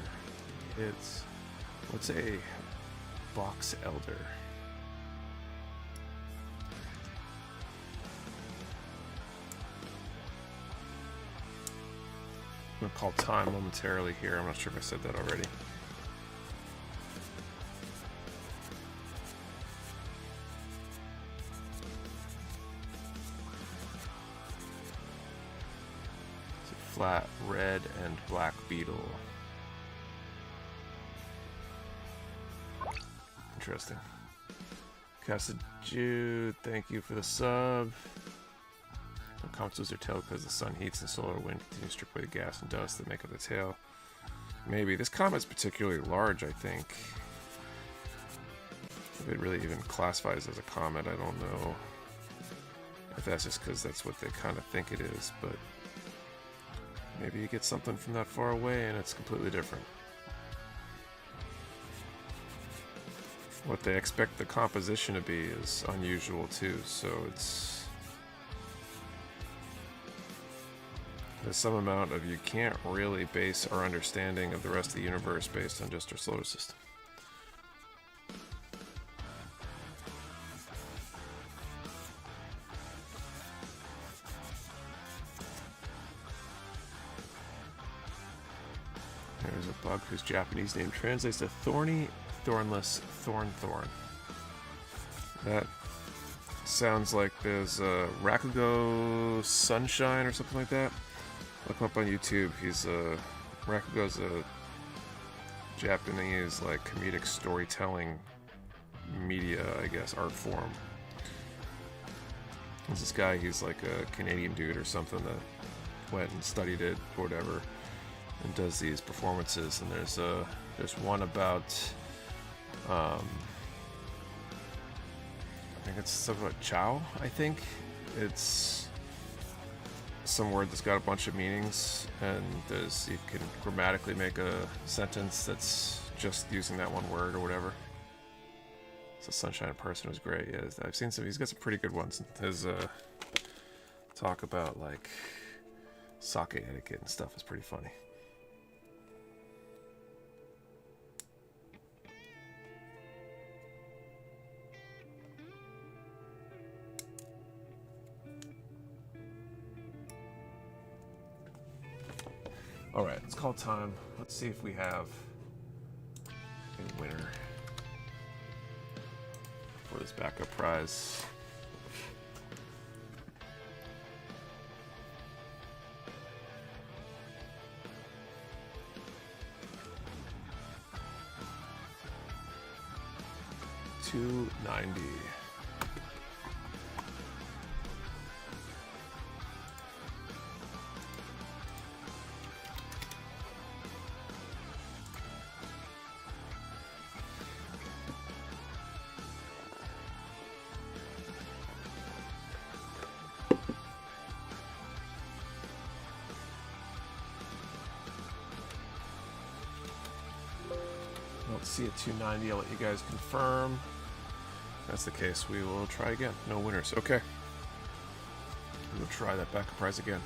hits. What's a box elder? I'm gonna call time momentarily here. I'm not sure if I said that already. It's a flat red and black beetle. Interesting. Casted Jude, thank you for the sub. The comets lose their tail because the sun heats and solar wind continue to strip away the gas and dust that make up the tail. Maybe. This comet's particularly large, I think. If it really even classifies as a comet, I don't know. If that's just because that's what they kind of think it is, but maybe you get something from that far away and it's completely different. What they expect the composition to be is unusual too, so there's some amount of you can't really base our understanding of the rest of the universe based on just our solar system. There's a bug whose Japanese name translates to thorny, thornless, thorn. That sounds like there's a Rakugo Sunshine or something like that. Look him up on YouTube. He's Rakugo's a Japanese like comedic storytelling media, I guess, art form. There's this guy, he's like a Canadian dude or something that went and studied it or whatever and does these performances, and there's one about I think it's something about chow, I think. It's some word that's got a bunch of meanings, and you can grammatically make a sentence that's just using that one word or whatever. So Sunshine Person was great. Yeah, I've seen some. He's got some pretty good ones. His talk about like sake etiquette and stuff is pretty funny. All right, it's call time. Let's see if we have a winner for this backup prize. $290. See a 290. I'll let you guys confirm. If that's the case, we will try again. No winners. Okay. We'll try that backup prize again.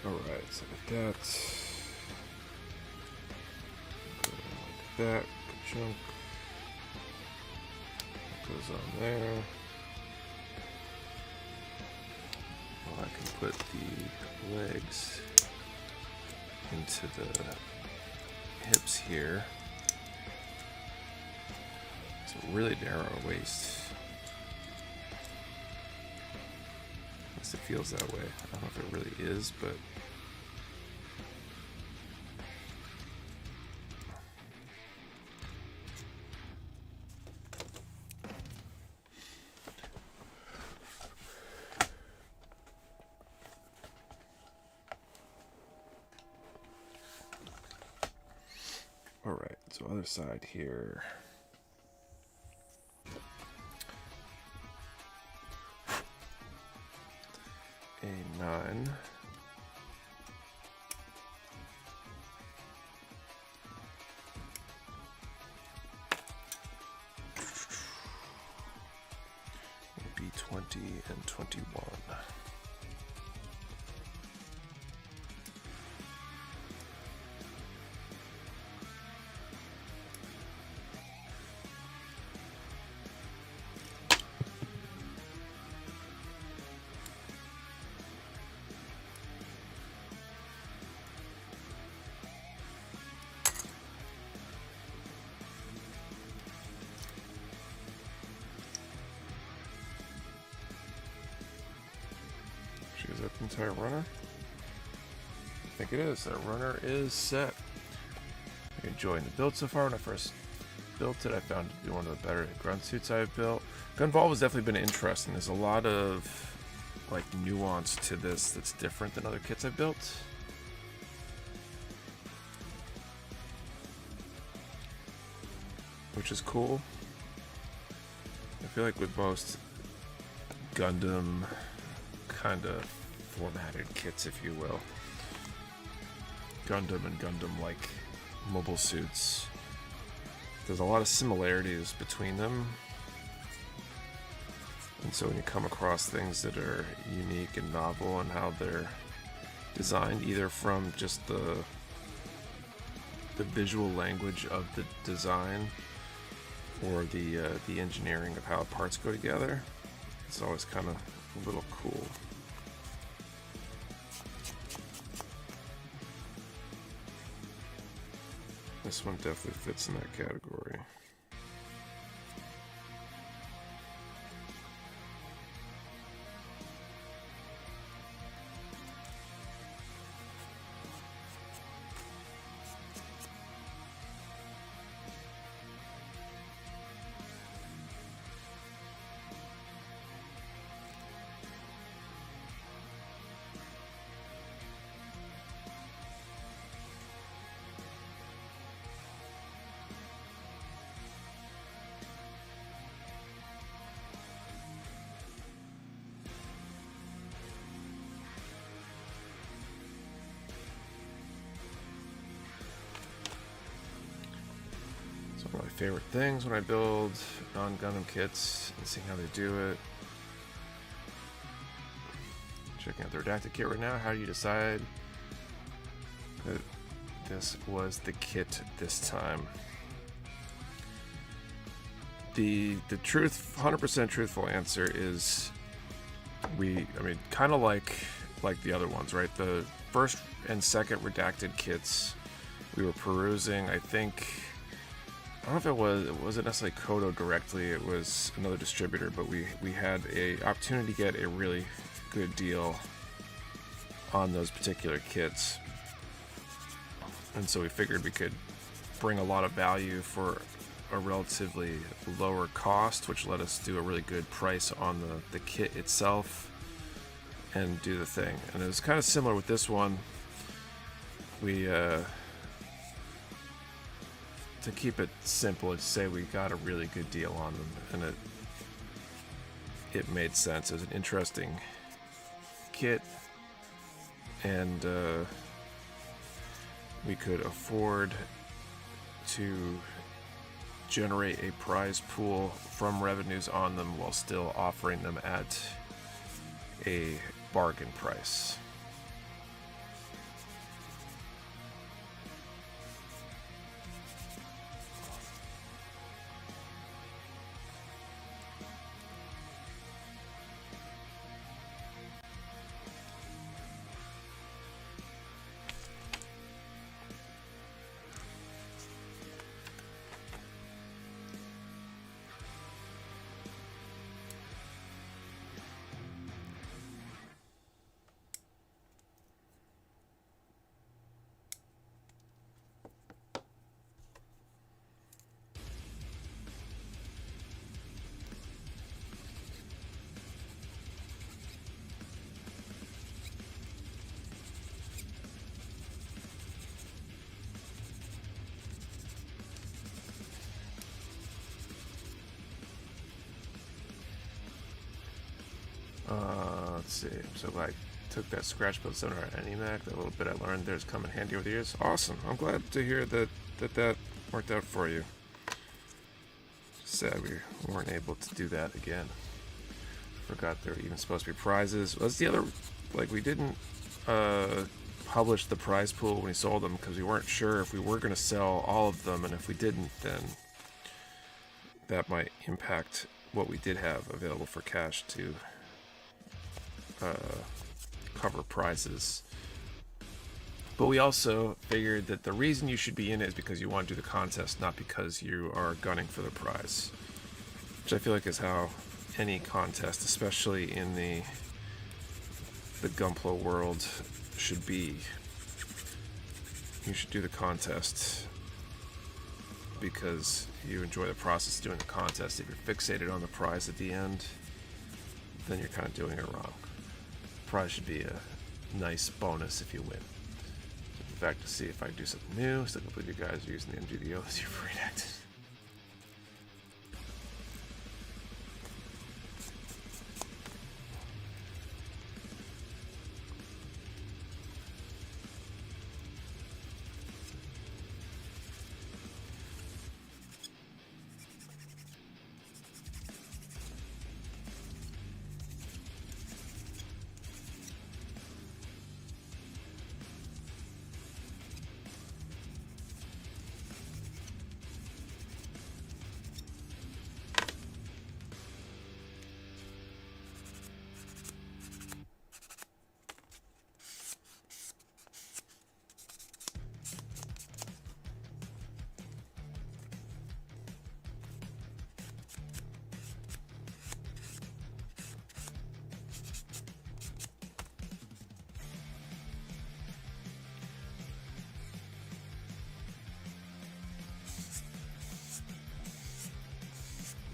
Alright, so with that, like that, chunk goes on there. Well, I can put the legs into the hips here. It's a really narrow waist. At least it feels that way. I don't know if it really is, but alright, so other side here. A9. B20 and 21. Is that the entire runner? I think it is. That runner is set. I'm enjoying the build so far. When I first built it, I found it to be one of the better grunt suits I've built. Gunvault has definitely been interesting. There's a lot of like nuance to this that's different than other kits I've built. Which is cool. I feel like with most Gundam kind of formatted kits, if you will, Gundam and Gundam-like mobile suits, there's a lot of similarities between them, and so when you come across things that are unique and novel in how they're designed, either from just the visual language of the design or the engineering of how parts go together, it's always kind of a little cool. This one definitely fits in that category. One of my favorite things when I build non-Gundam kits and seeing how they do it. Checking out the redacted kit right now. How do you decide that this was the kit this time? The truth, 100% truthful answer is kind of like the other ones, right? The first and second redacted kits we were perusing, I think. I don't know if it wasn't necessarily Kodo directly, it was another distributor, but we had a opportunity to get a really good deal on those particular kits. And so we figured we could bring a lot of value for a relatively lower cost, which let us do a really good price on the kit itself and do the thing. And it was kind of similar with this one. We to keep it simple, I'd say we got a really good deal on them, and it made sense. It was an interesting kit, and we could afford to generate a prize pool from revenues on them while still offering them at a bargain price. Let's see. So I took that scratch build center at AnyMac. That little bit I learned there's come in handy over the years. Awesome. I'm glad to hear that worked out for you. Sad we weren't able to do that again. Forgot there were even supposed to be prizes. Well, that's the other. Like, we didn't publish the prize pool when we sold them because we weren't sure if we were going to sell all of them, and if we didn't, then that might impact what we did have available for cash to cover prizes. But we also figured that the reason you should be in it is because you want to do the contest, not because you are gunning for the prize, which I feel like is how any contest, especially in the Gunpla world, should be. You should do the contest because you enjoy the process of doing the contest. If you're fixated on the prize at the end, then you're kind of doing it wrong. The prize should be a nice bonus if you win. In fact, to see if I can do something new, still complete you guys are using the MGDO as your free act.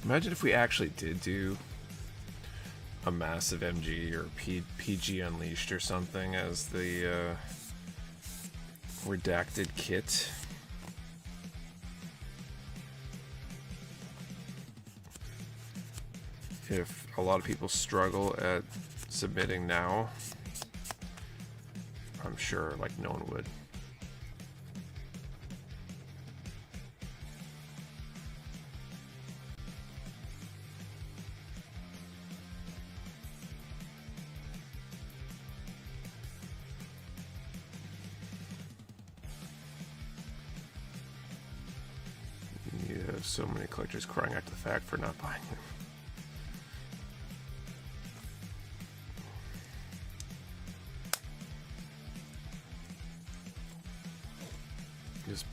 Imagine if we actually did do a massive MG or PG Unleashed or something as the redacted kit. If a lot of people struggle at submitting now, I'm sure like no one would. So many collectors crying out the fact for not buying them.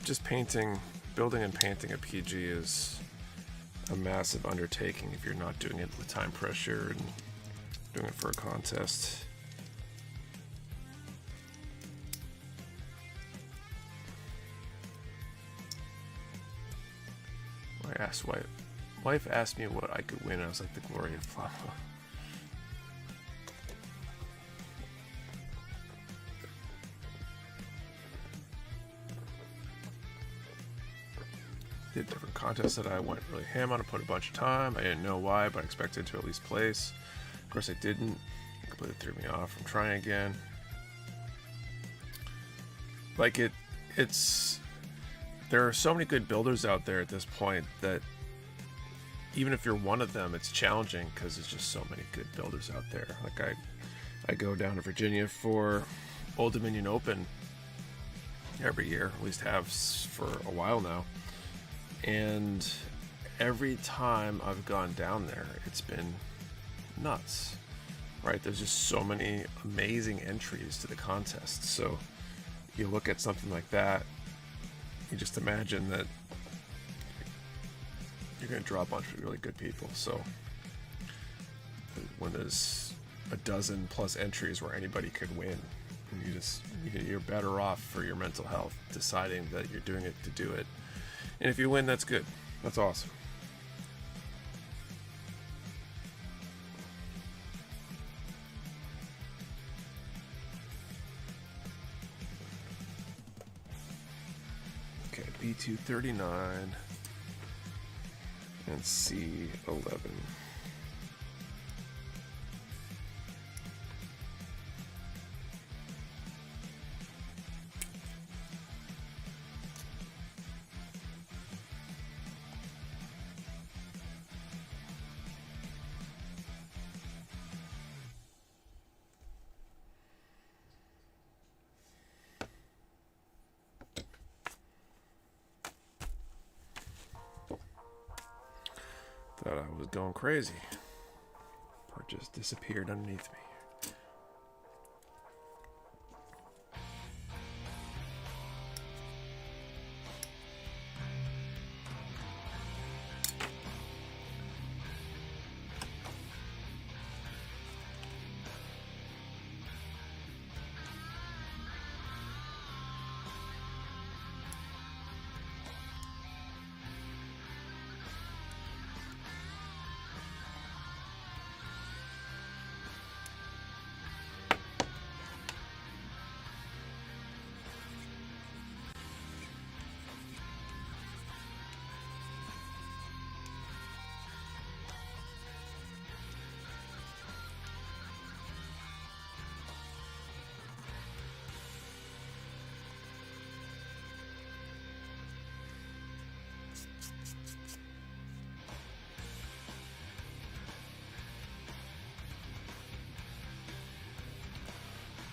Just painting, building and painting a PG is a massive undertaking if you're not doing it with time pressure and doing it for a contest. Wife asked me what I could win. I was like, the glory of Flama. Did different contests that I went really ham on. I put a bunch of time. I didn't know why, but I expected to at least place. Of course, I didn't. It completely threw me off from trying again. Like it's there are so many good builders out there at this point that even if you're one of them, it's challenging because there's just so many good builders out there. Like I go down to Virginia for Old Dominion Open every year, at least have for a while now. And every time I've gone down there, it's been nuts, right? There's just so many amazing entries to the contest. So you look at something like that, you just imagine that you're going to draw a bunch of really good people. So when there's a dozen plus entries where anybody could win, you're better off for your mental health deciding that you're doing it to do it. And if you win, that's good. That's awesome. Okay, B239 and C11. Thought I was going crazy. Part just disappeared underneath me.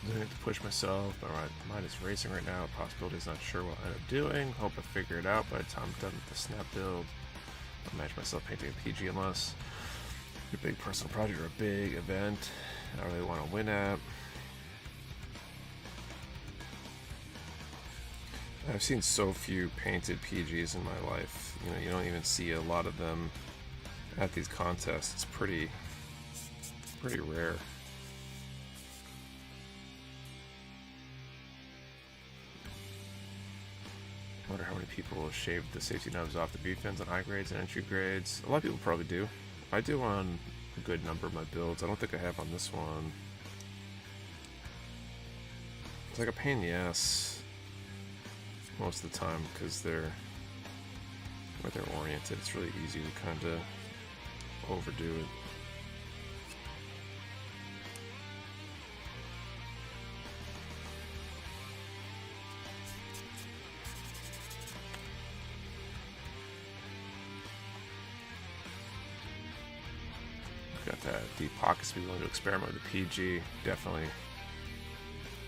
I need to push myself. My mind is racing right now. Possibilities, not sure what I'll end up doing. Hope I figure it out by the time I'm done with the snap build. I'll imagine myself painting a PG unless a big personal project or a big event I really want to win at. I've seen so few painted PGs in my life. You know, you don't even see a lot of them at these contests. It's pretty rare. I wonder how many people shave the safety nubs off the bead fins on high grades and entry grades. A lot of people probably do. I do on a good number of my builds. I don't think I have on this one. It's like a pain in the ass most of the time because they're oriented. It's really easy to kind of overdo it. Got that deep pockets to be willing to experiment with the PG, definitely.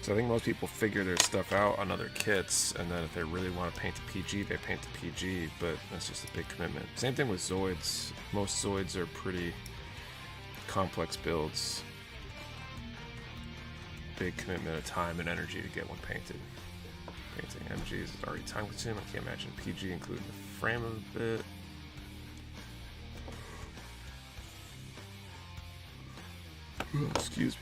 So I think most people figure their stuff out on other kits, and then if they really want to paint the PG, they paint the PG, but that's just a big commitment. Same thing with Zoids. Most Zoids are pretty complex builds. Big commitment of time and energy to get one painted. Painting MGs is already time consuming. I can't imagine PG including the frame a bit. Oh, excuse me.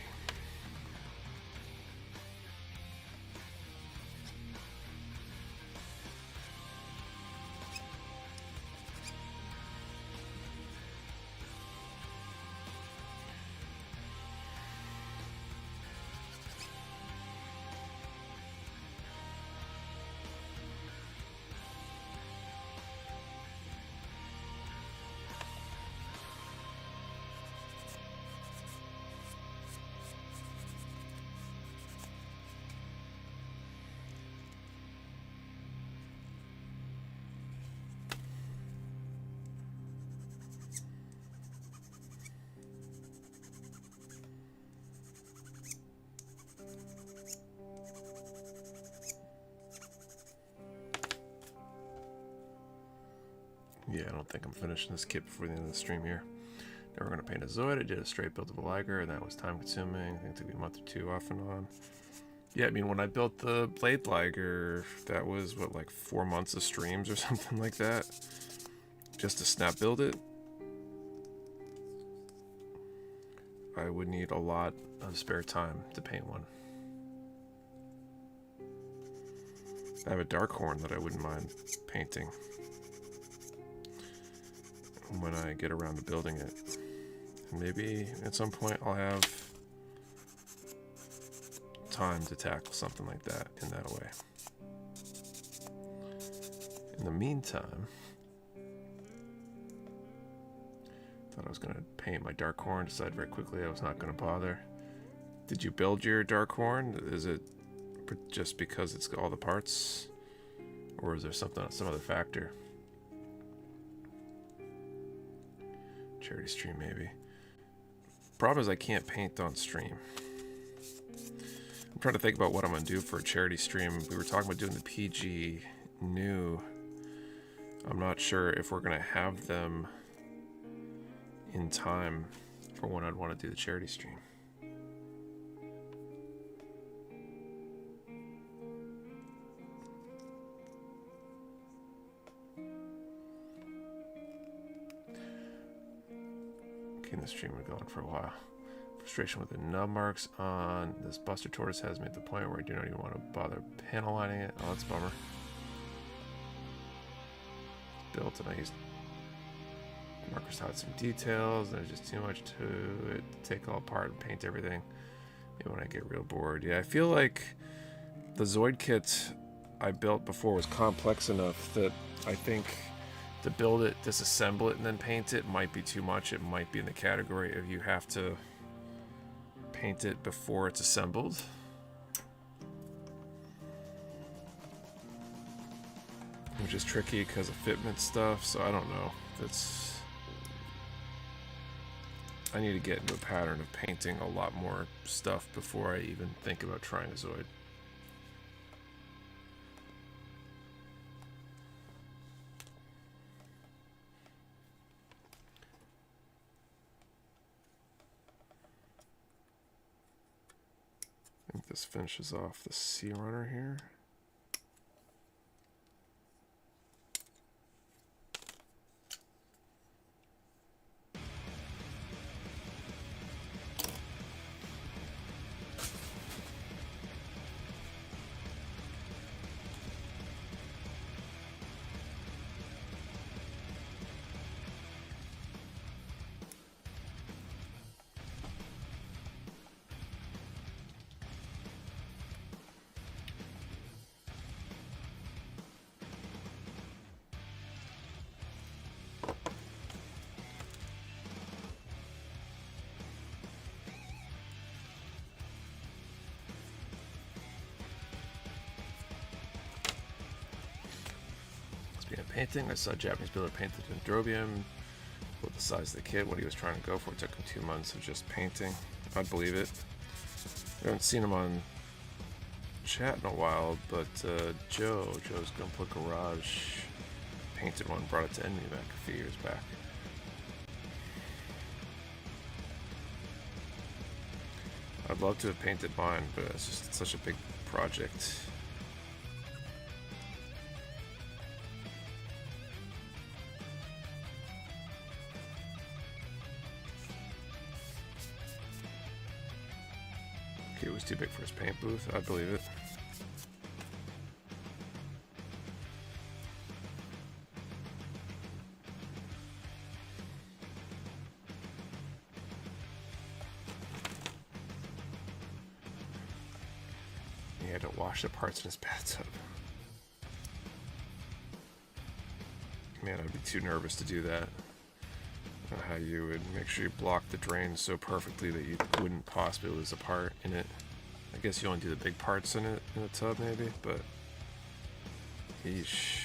Yeah, I don't think I'm finishing this kit before the end of the stream here. Now we're going to paint a Zoid. I did a straight build of a Liger, and that was time consuming. I think it took me a month or two off and on. Yeah, I mean, when I built the Blade Liger, that was, what, like 4 months of streams or something like that? Just to snap build it? I would need a lot of spare time to paint one. I have a Darkhorn that I wouldn't mind painting when I get around to building it. And maybe at some point I'll have time to tackle something like that in that way. In the meantime, thought I was going to paint my Darkhorn, decided very quickly I was not going to bother. Did you build your Darkhorn? Is it just because it's got all the parts? Or is there some other factor? Charity stream, maybe. Problem is I can't paint on stream. I'm trying to think about what I'm going to do for a charity stream. We were talking about doing the PG new. I'm not sure if we're going to have them in time for when I'd want to do the charity stream. Okay, the stream was going for a while. Frustration with the nub marks on this Buster Tortoise has me at the point where I do not even want to bother panel lining it. Oh, that's a bummer. It's built and I used markers to hide some details. There's just too much to it to take all apart and paint everything. Maybe when I get real bored. Yeah, I feel like the Zoid kit I built before was complex enough that I think to build it, disassemble it, and then paint it might be too much. It might be in the category of you have to paint it before it's assembled. Which is tricky because of fitment stuff, so I don't know. I need to get into a pattern of painting a lot more stuff before I even think about trying a Zoid. I think this finishes off the Sea Runner here. Painting. I saw a Japanese builder paint the Dendrobium with the size of the kit, what he was trying to go for. It took him 2 months of just painting. I'd believe it. I haven't seen him on chat in a while, but Joe's Gunpla Garage painted one, brought it to Enemy back a few years back. I'd love to have painted mine, but it's just such a big project. It was too big for his paint booth. I believe it. He had to wash the parts in his bathtub. Man, I'd be too nervous to do that. I don't know how you would make sure you block the drain so perfectly that you wouldn't possibly lose a part in it. I guess you only do the big parts in it in a tub maybe, but yeesh.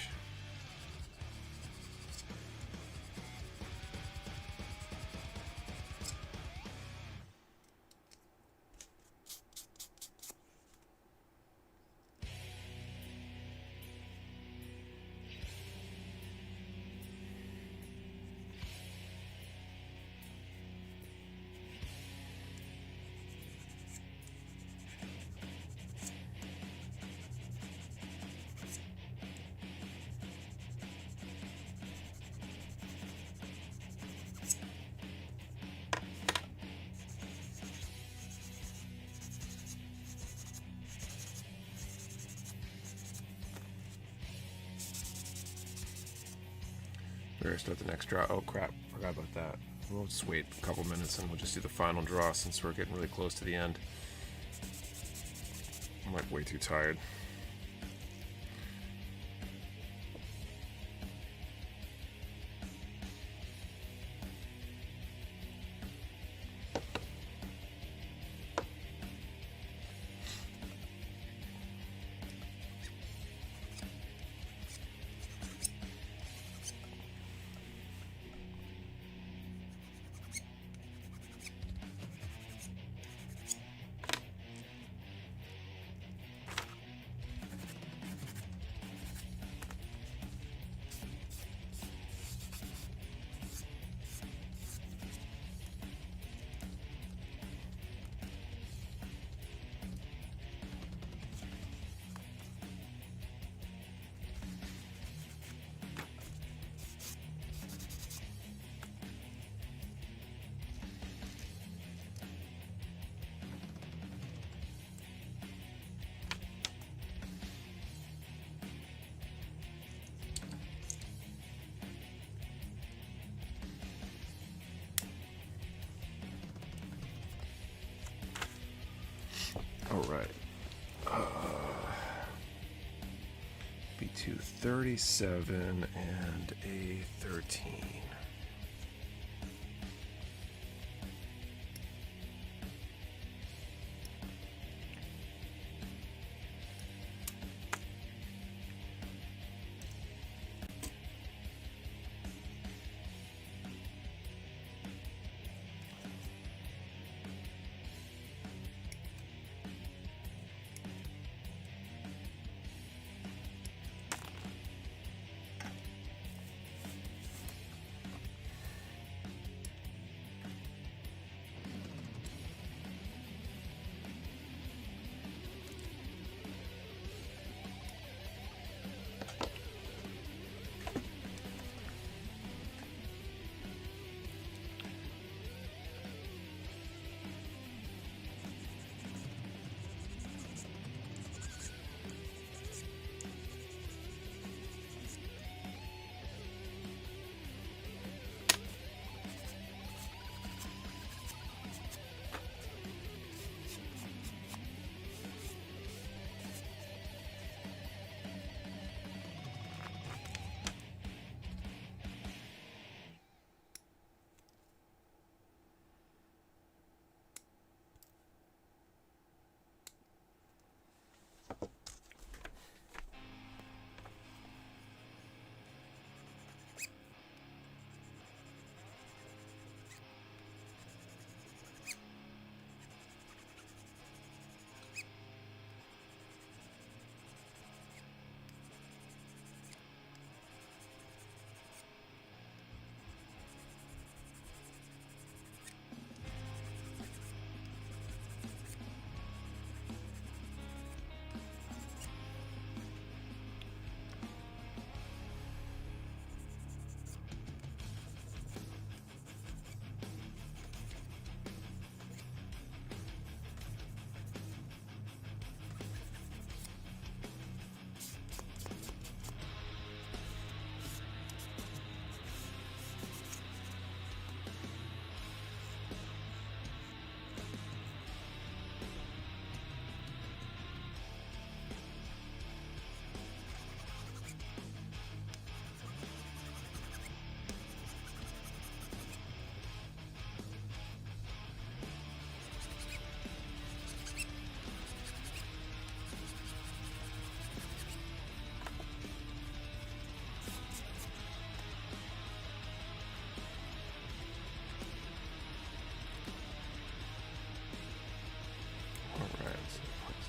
better start the next draw. Oh crap, forgot about that. We'll just wait a couple minutes and we'll just do the final draw since we're getting really close to the end. I'm like way too tired. All right. B2 37 and A 13.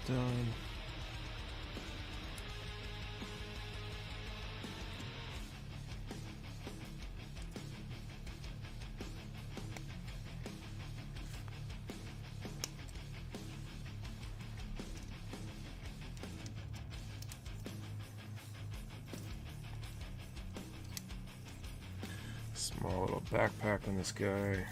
Done. Small little backpack on this guy.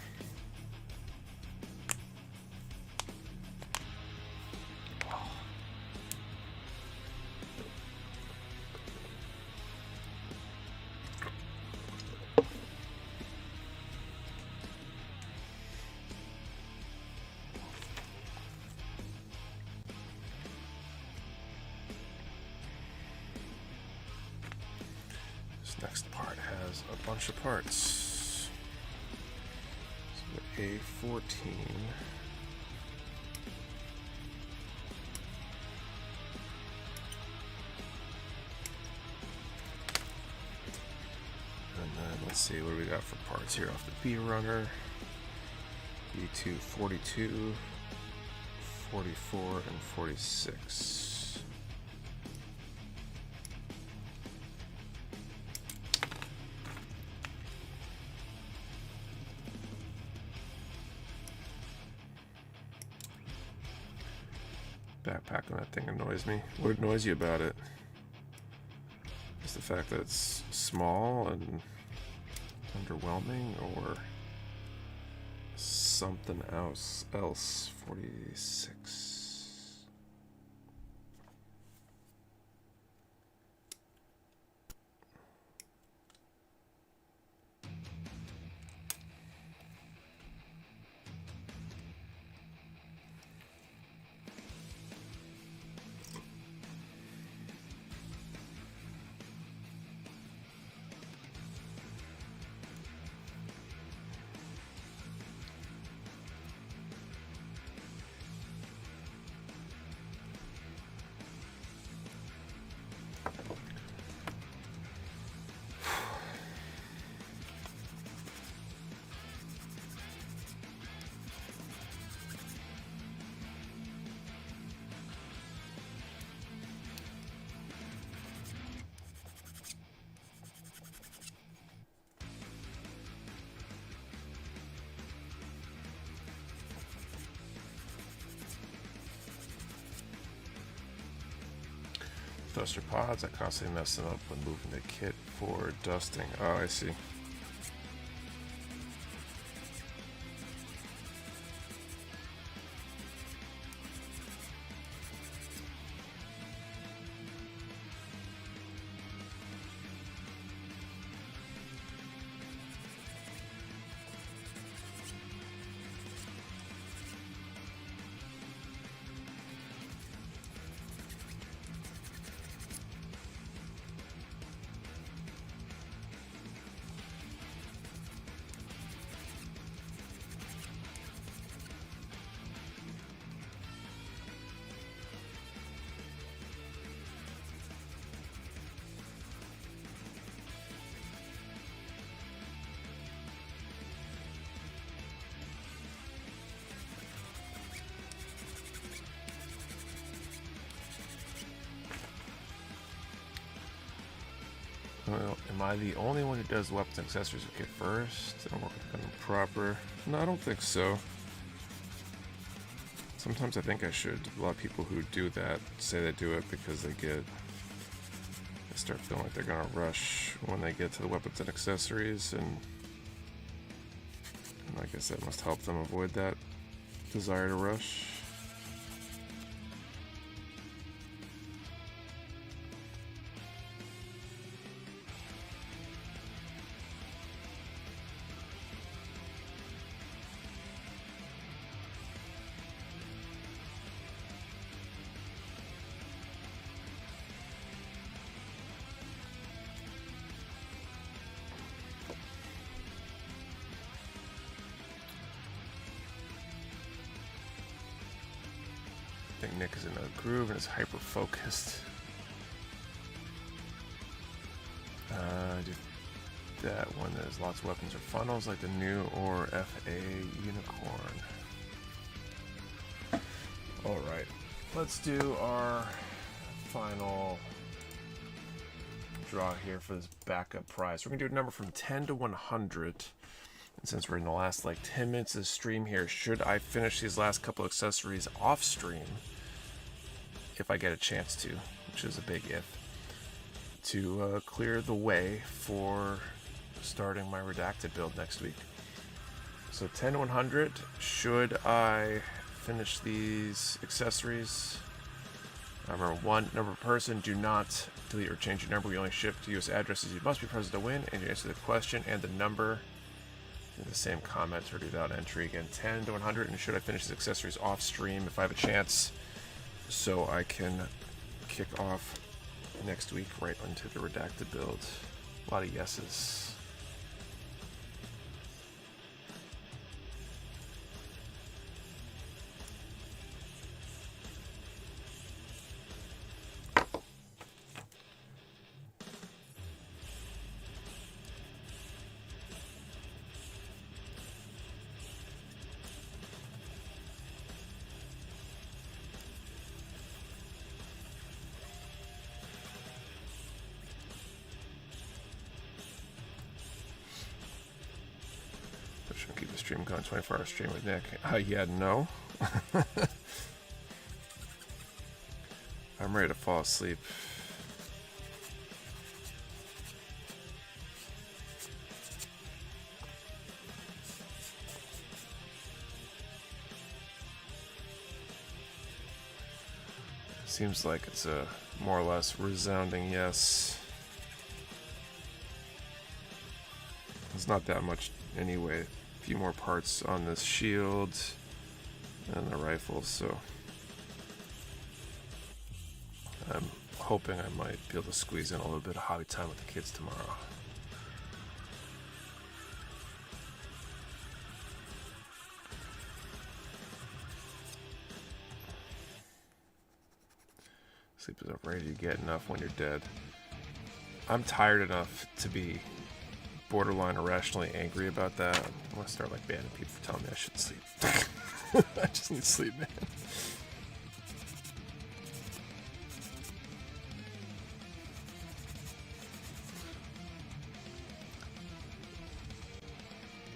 Next part has a bunch of parts. So A14. And then let's see what we got for parts here off the B runner. B2 42, 44, and 46. Backpack on that thing annoys me. What annoys you about it? Just the fact that it's small and underwhelming, or something else? 46. Duster pods, I constantly mess them up when moving the kit for dusting. Oh, I see. Well, am I the only one who does weapons and accessories with kit first? I'm working on them proper. No, I don't think so. Sometimes I think I should. A lot of people who do that say they do it because they start feeling like they're gonna rush when they get to the weapons and accessories, and I guess that must help them avoid that desire to rush. I think Nick is in a groove and is hyper focused. Do that when there's lots of weapons or funnels like the new or FA Unicorn. Alright, let's do our final draw here for this backup prize. We're going to do a number from 10 to 100. And since we're in the last like 10 minutes of the stream here, should I finish these last couple accessories off stream, if I get a chance to, which is a big if, to clear the way for starting my redacted build next week. So 10 to 100, should I finish these accessories? Number one, number of person, do not delete or change your number. We only ship to US addresses. You must be present to win, and you answer the question and the number in the same comment or without entry. Again, 10 to 100, and should I finish these accessories off stream if I have a chance, so I can kick off next week right into the redacted build. A lot of yeses. Should keep the stream going. 24-hour stream with Nick. Yeah, no. I'm ready to fall asleep. Seems like it's a more or less resounding yes. There's not that much anyway. A few more parts on this shield and the rifle, so I'm hoping I might be able to squeeze in a little bit of hobby time with the kids tomorrow. Sleep is ready to get enough when you're dead. I'm tired enough to be borderline irrationally angry about that. I want to start like banning people for telling me I should sleep. I just need sleep, man.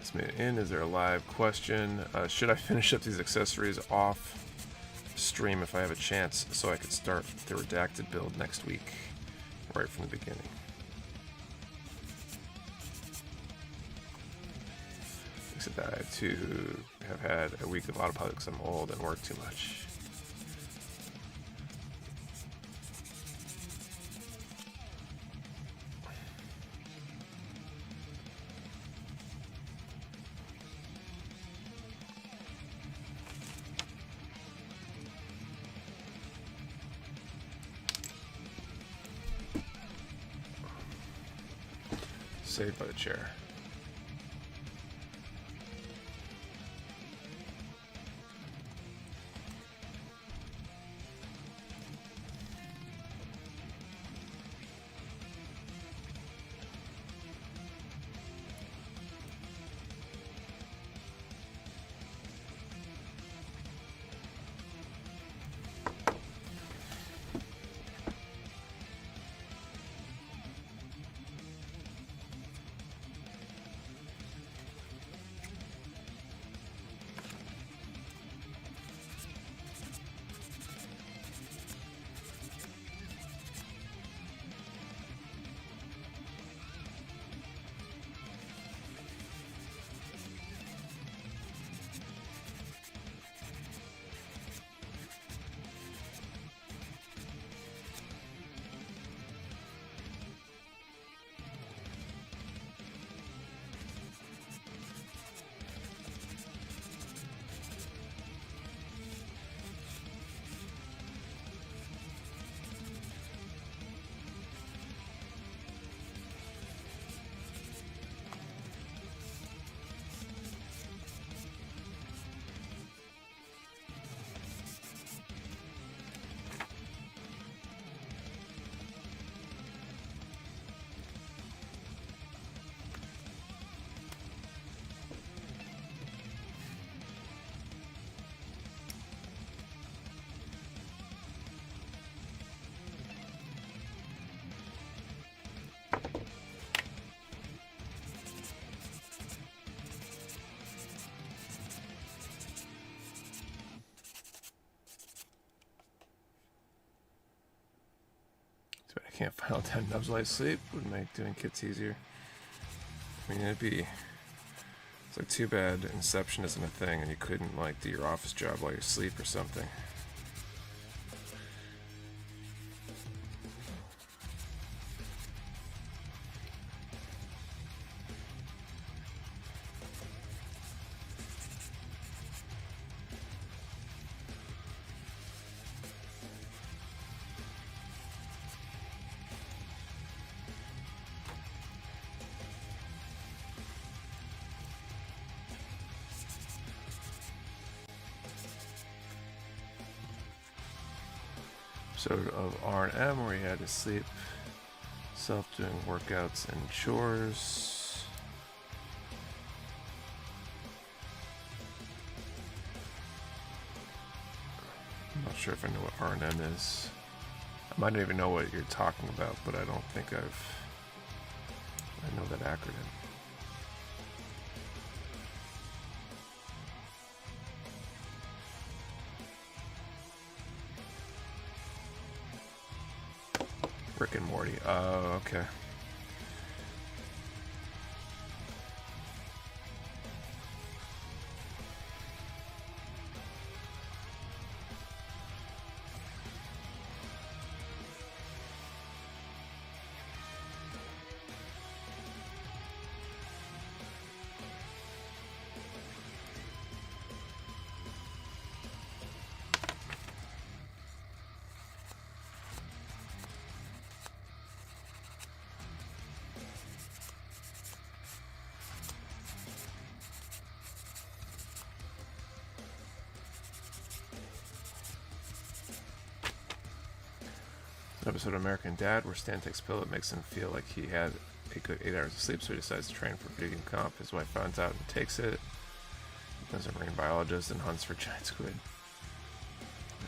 This minute in, is there a live question? Should I finish up these accessories off stream if I have a chance so I could start the redacted build next week right from the beginning? Except that I too have had a week of autopilot because I'm old and work too much. Saved by the chair. I can't final 10 nubs while I sleep. Would make doing kits easier. I mean, it's like too bad Inception isn't a thing and you couldn't like do your office job while you sleep or something. episode of R&M where he had to sleep, self doing workouts and chores. I'm not sure if I know what R&M is. I might not even know what you're talking about, but I don't think I know that acronym. Rick and Morty. Oh, okay. An episode of American Dad where Stan takes a pill that makes him feel like he had a good 8 hours of sleep, so he decides to train for video game comp. His wife finds out and takes it. He becomes a marine biologist and hunts for giant squid.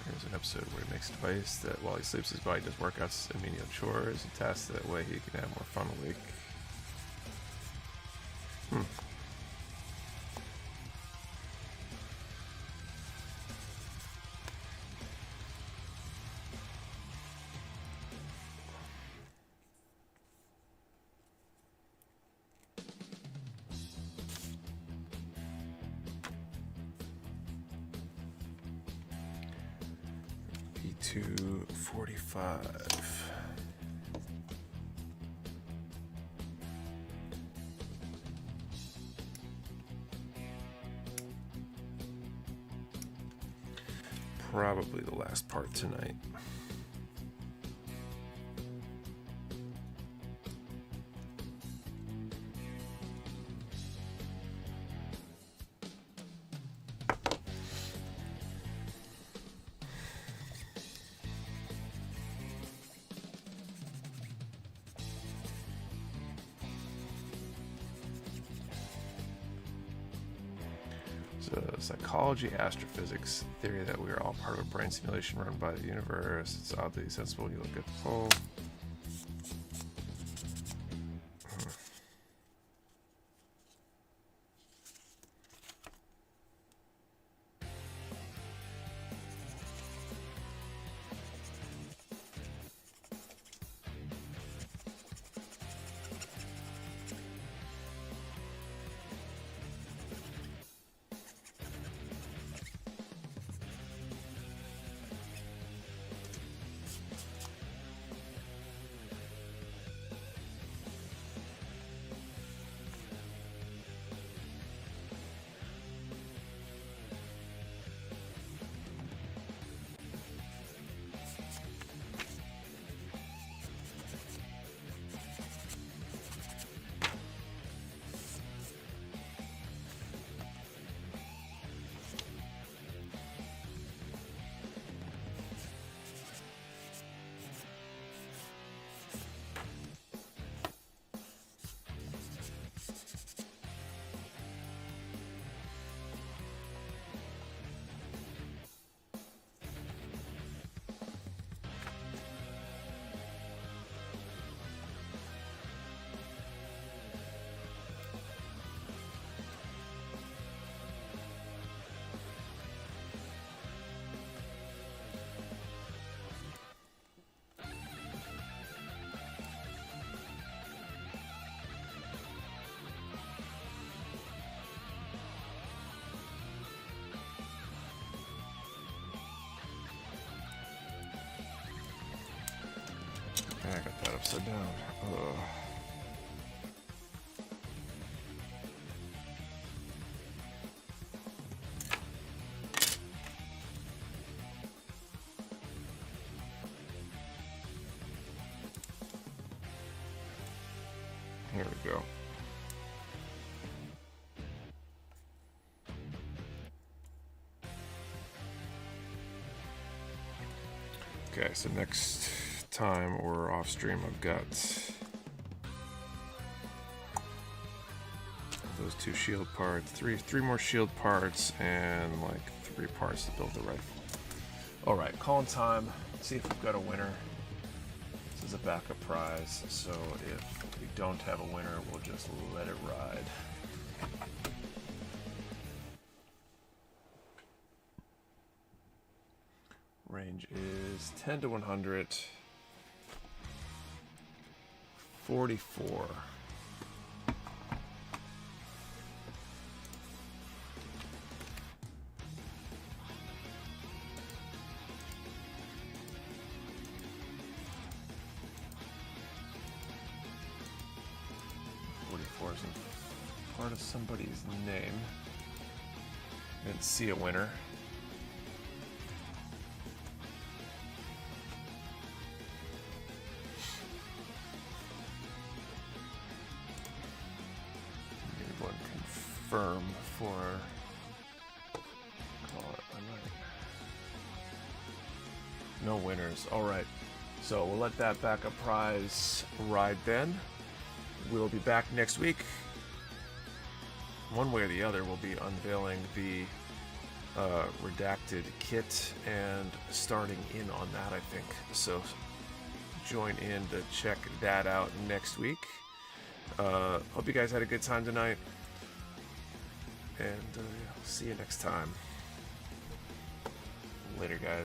There's an episode where he makes a device that while he sleeps his body does workouts and menial chores and tasks, that way he can have more fun awake. E245. Probably the last part tonight. Psychology, astrophysics, theory that we are all part of a brain simulation run by the universe. It's oddly sensible when you look at the whole. I got that upside down. Ugh. Here we go. Okay, so next time we're off stream, I've got those 2 shield parts, three more shield parts, and like 3 parts to build the rifle. All right, calling time. Let's see if we've got a winner. This is a backup prize, so if we don't have a winner, we'll just let it ride. Range is 10 to 100. 44. Isn't part of somebody's name. Didn't see a winner. Anyone confirm for call it? I might. No winners. All right. So we'll let that backup prize ride then. We'll be back next week. One way or the other, we'll be unveiling the redacted kit and starting in on that, I think. So join in to check that out next week. Hope you guys had a good time tonight. And see you next time. Later, guys.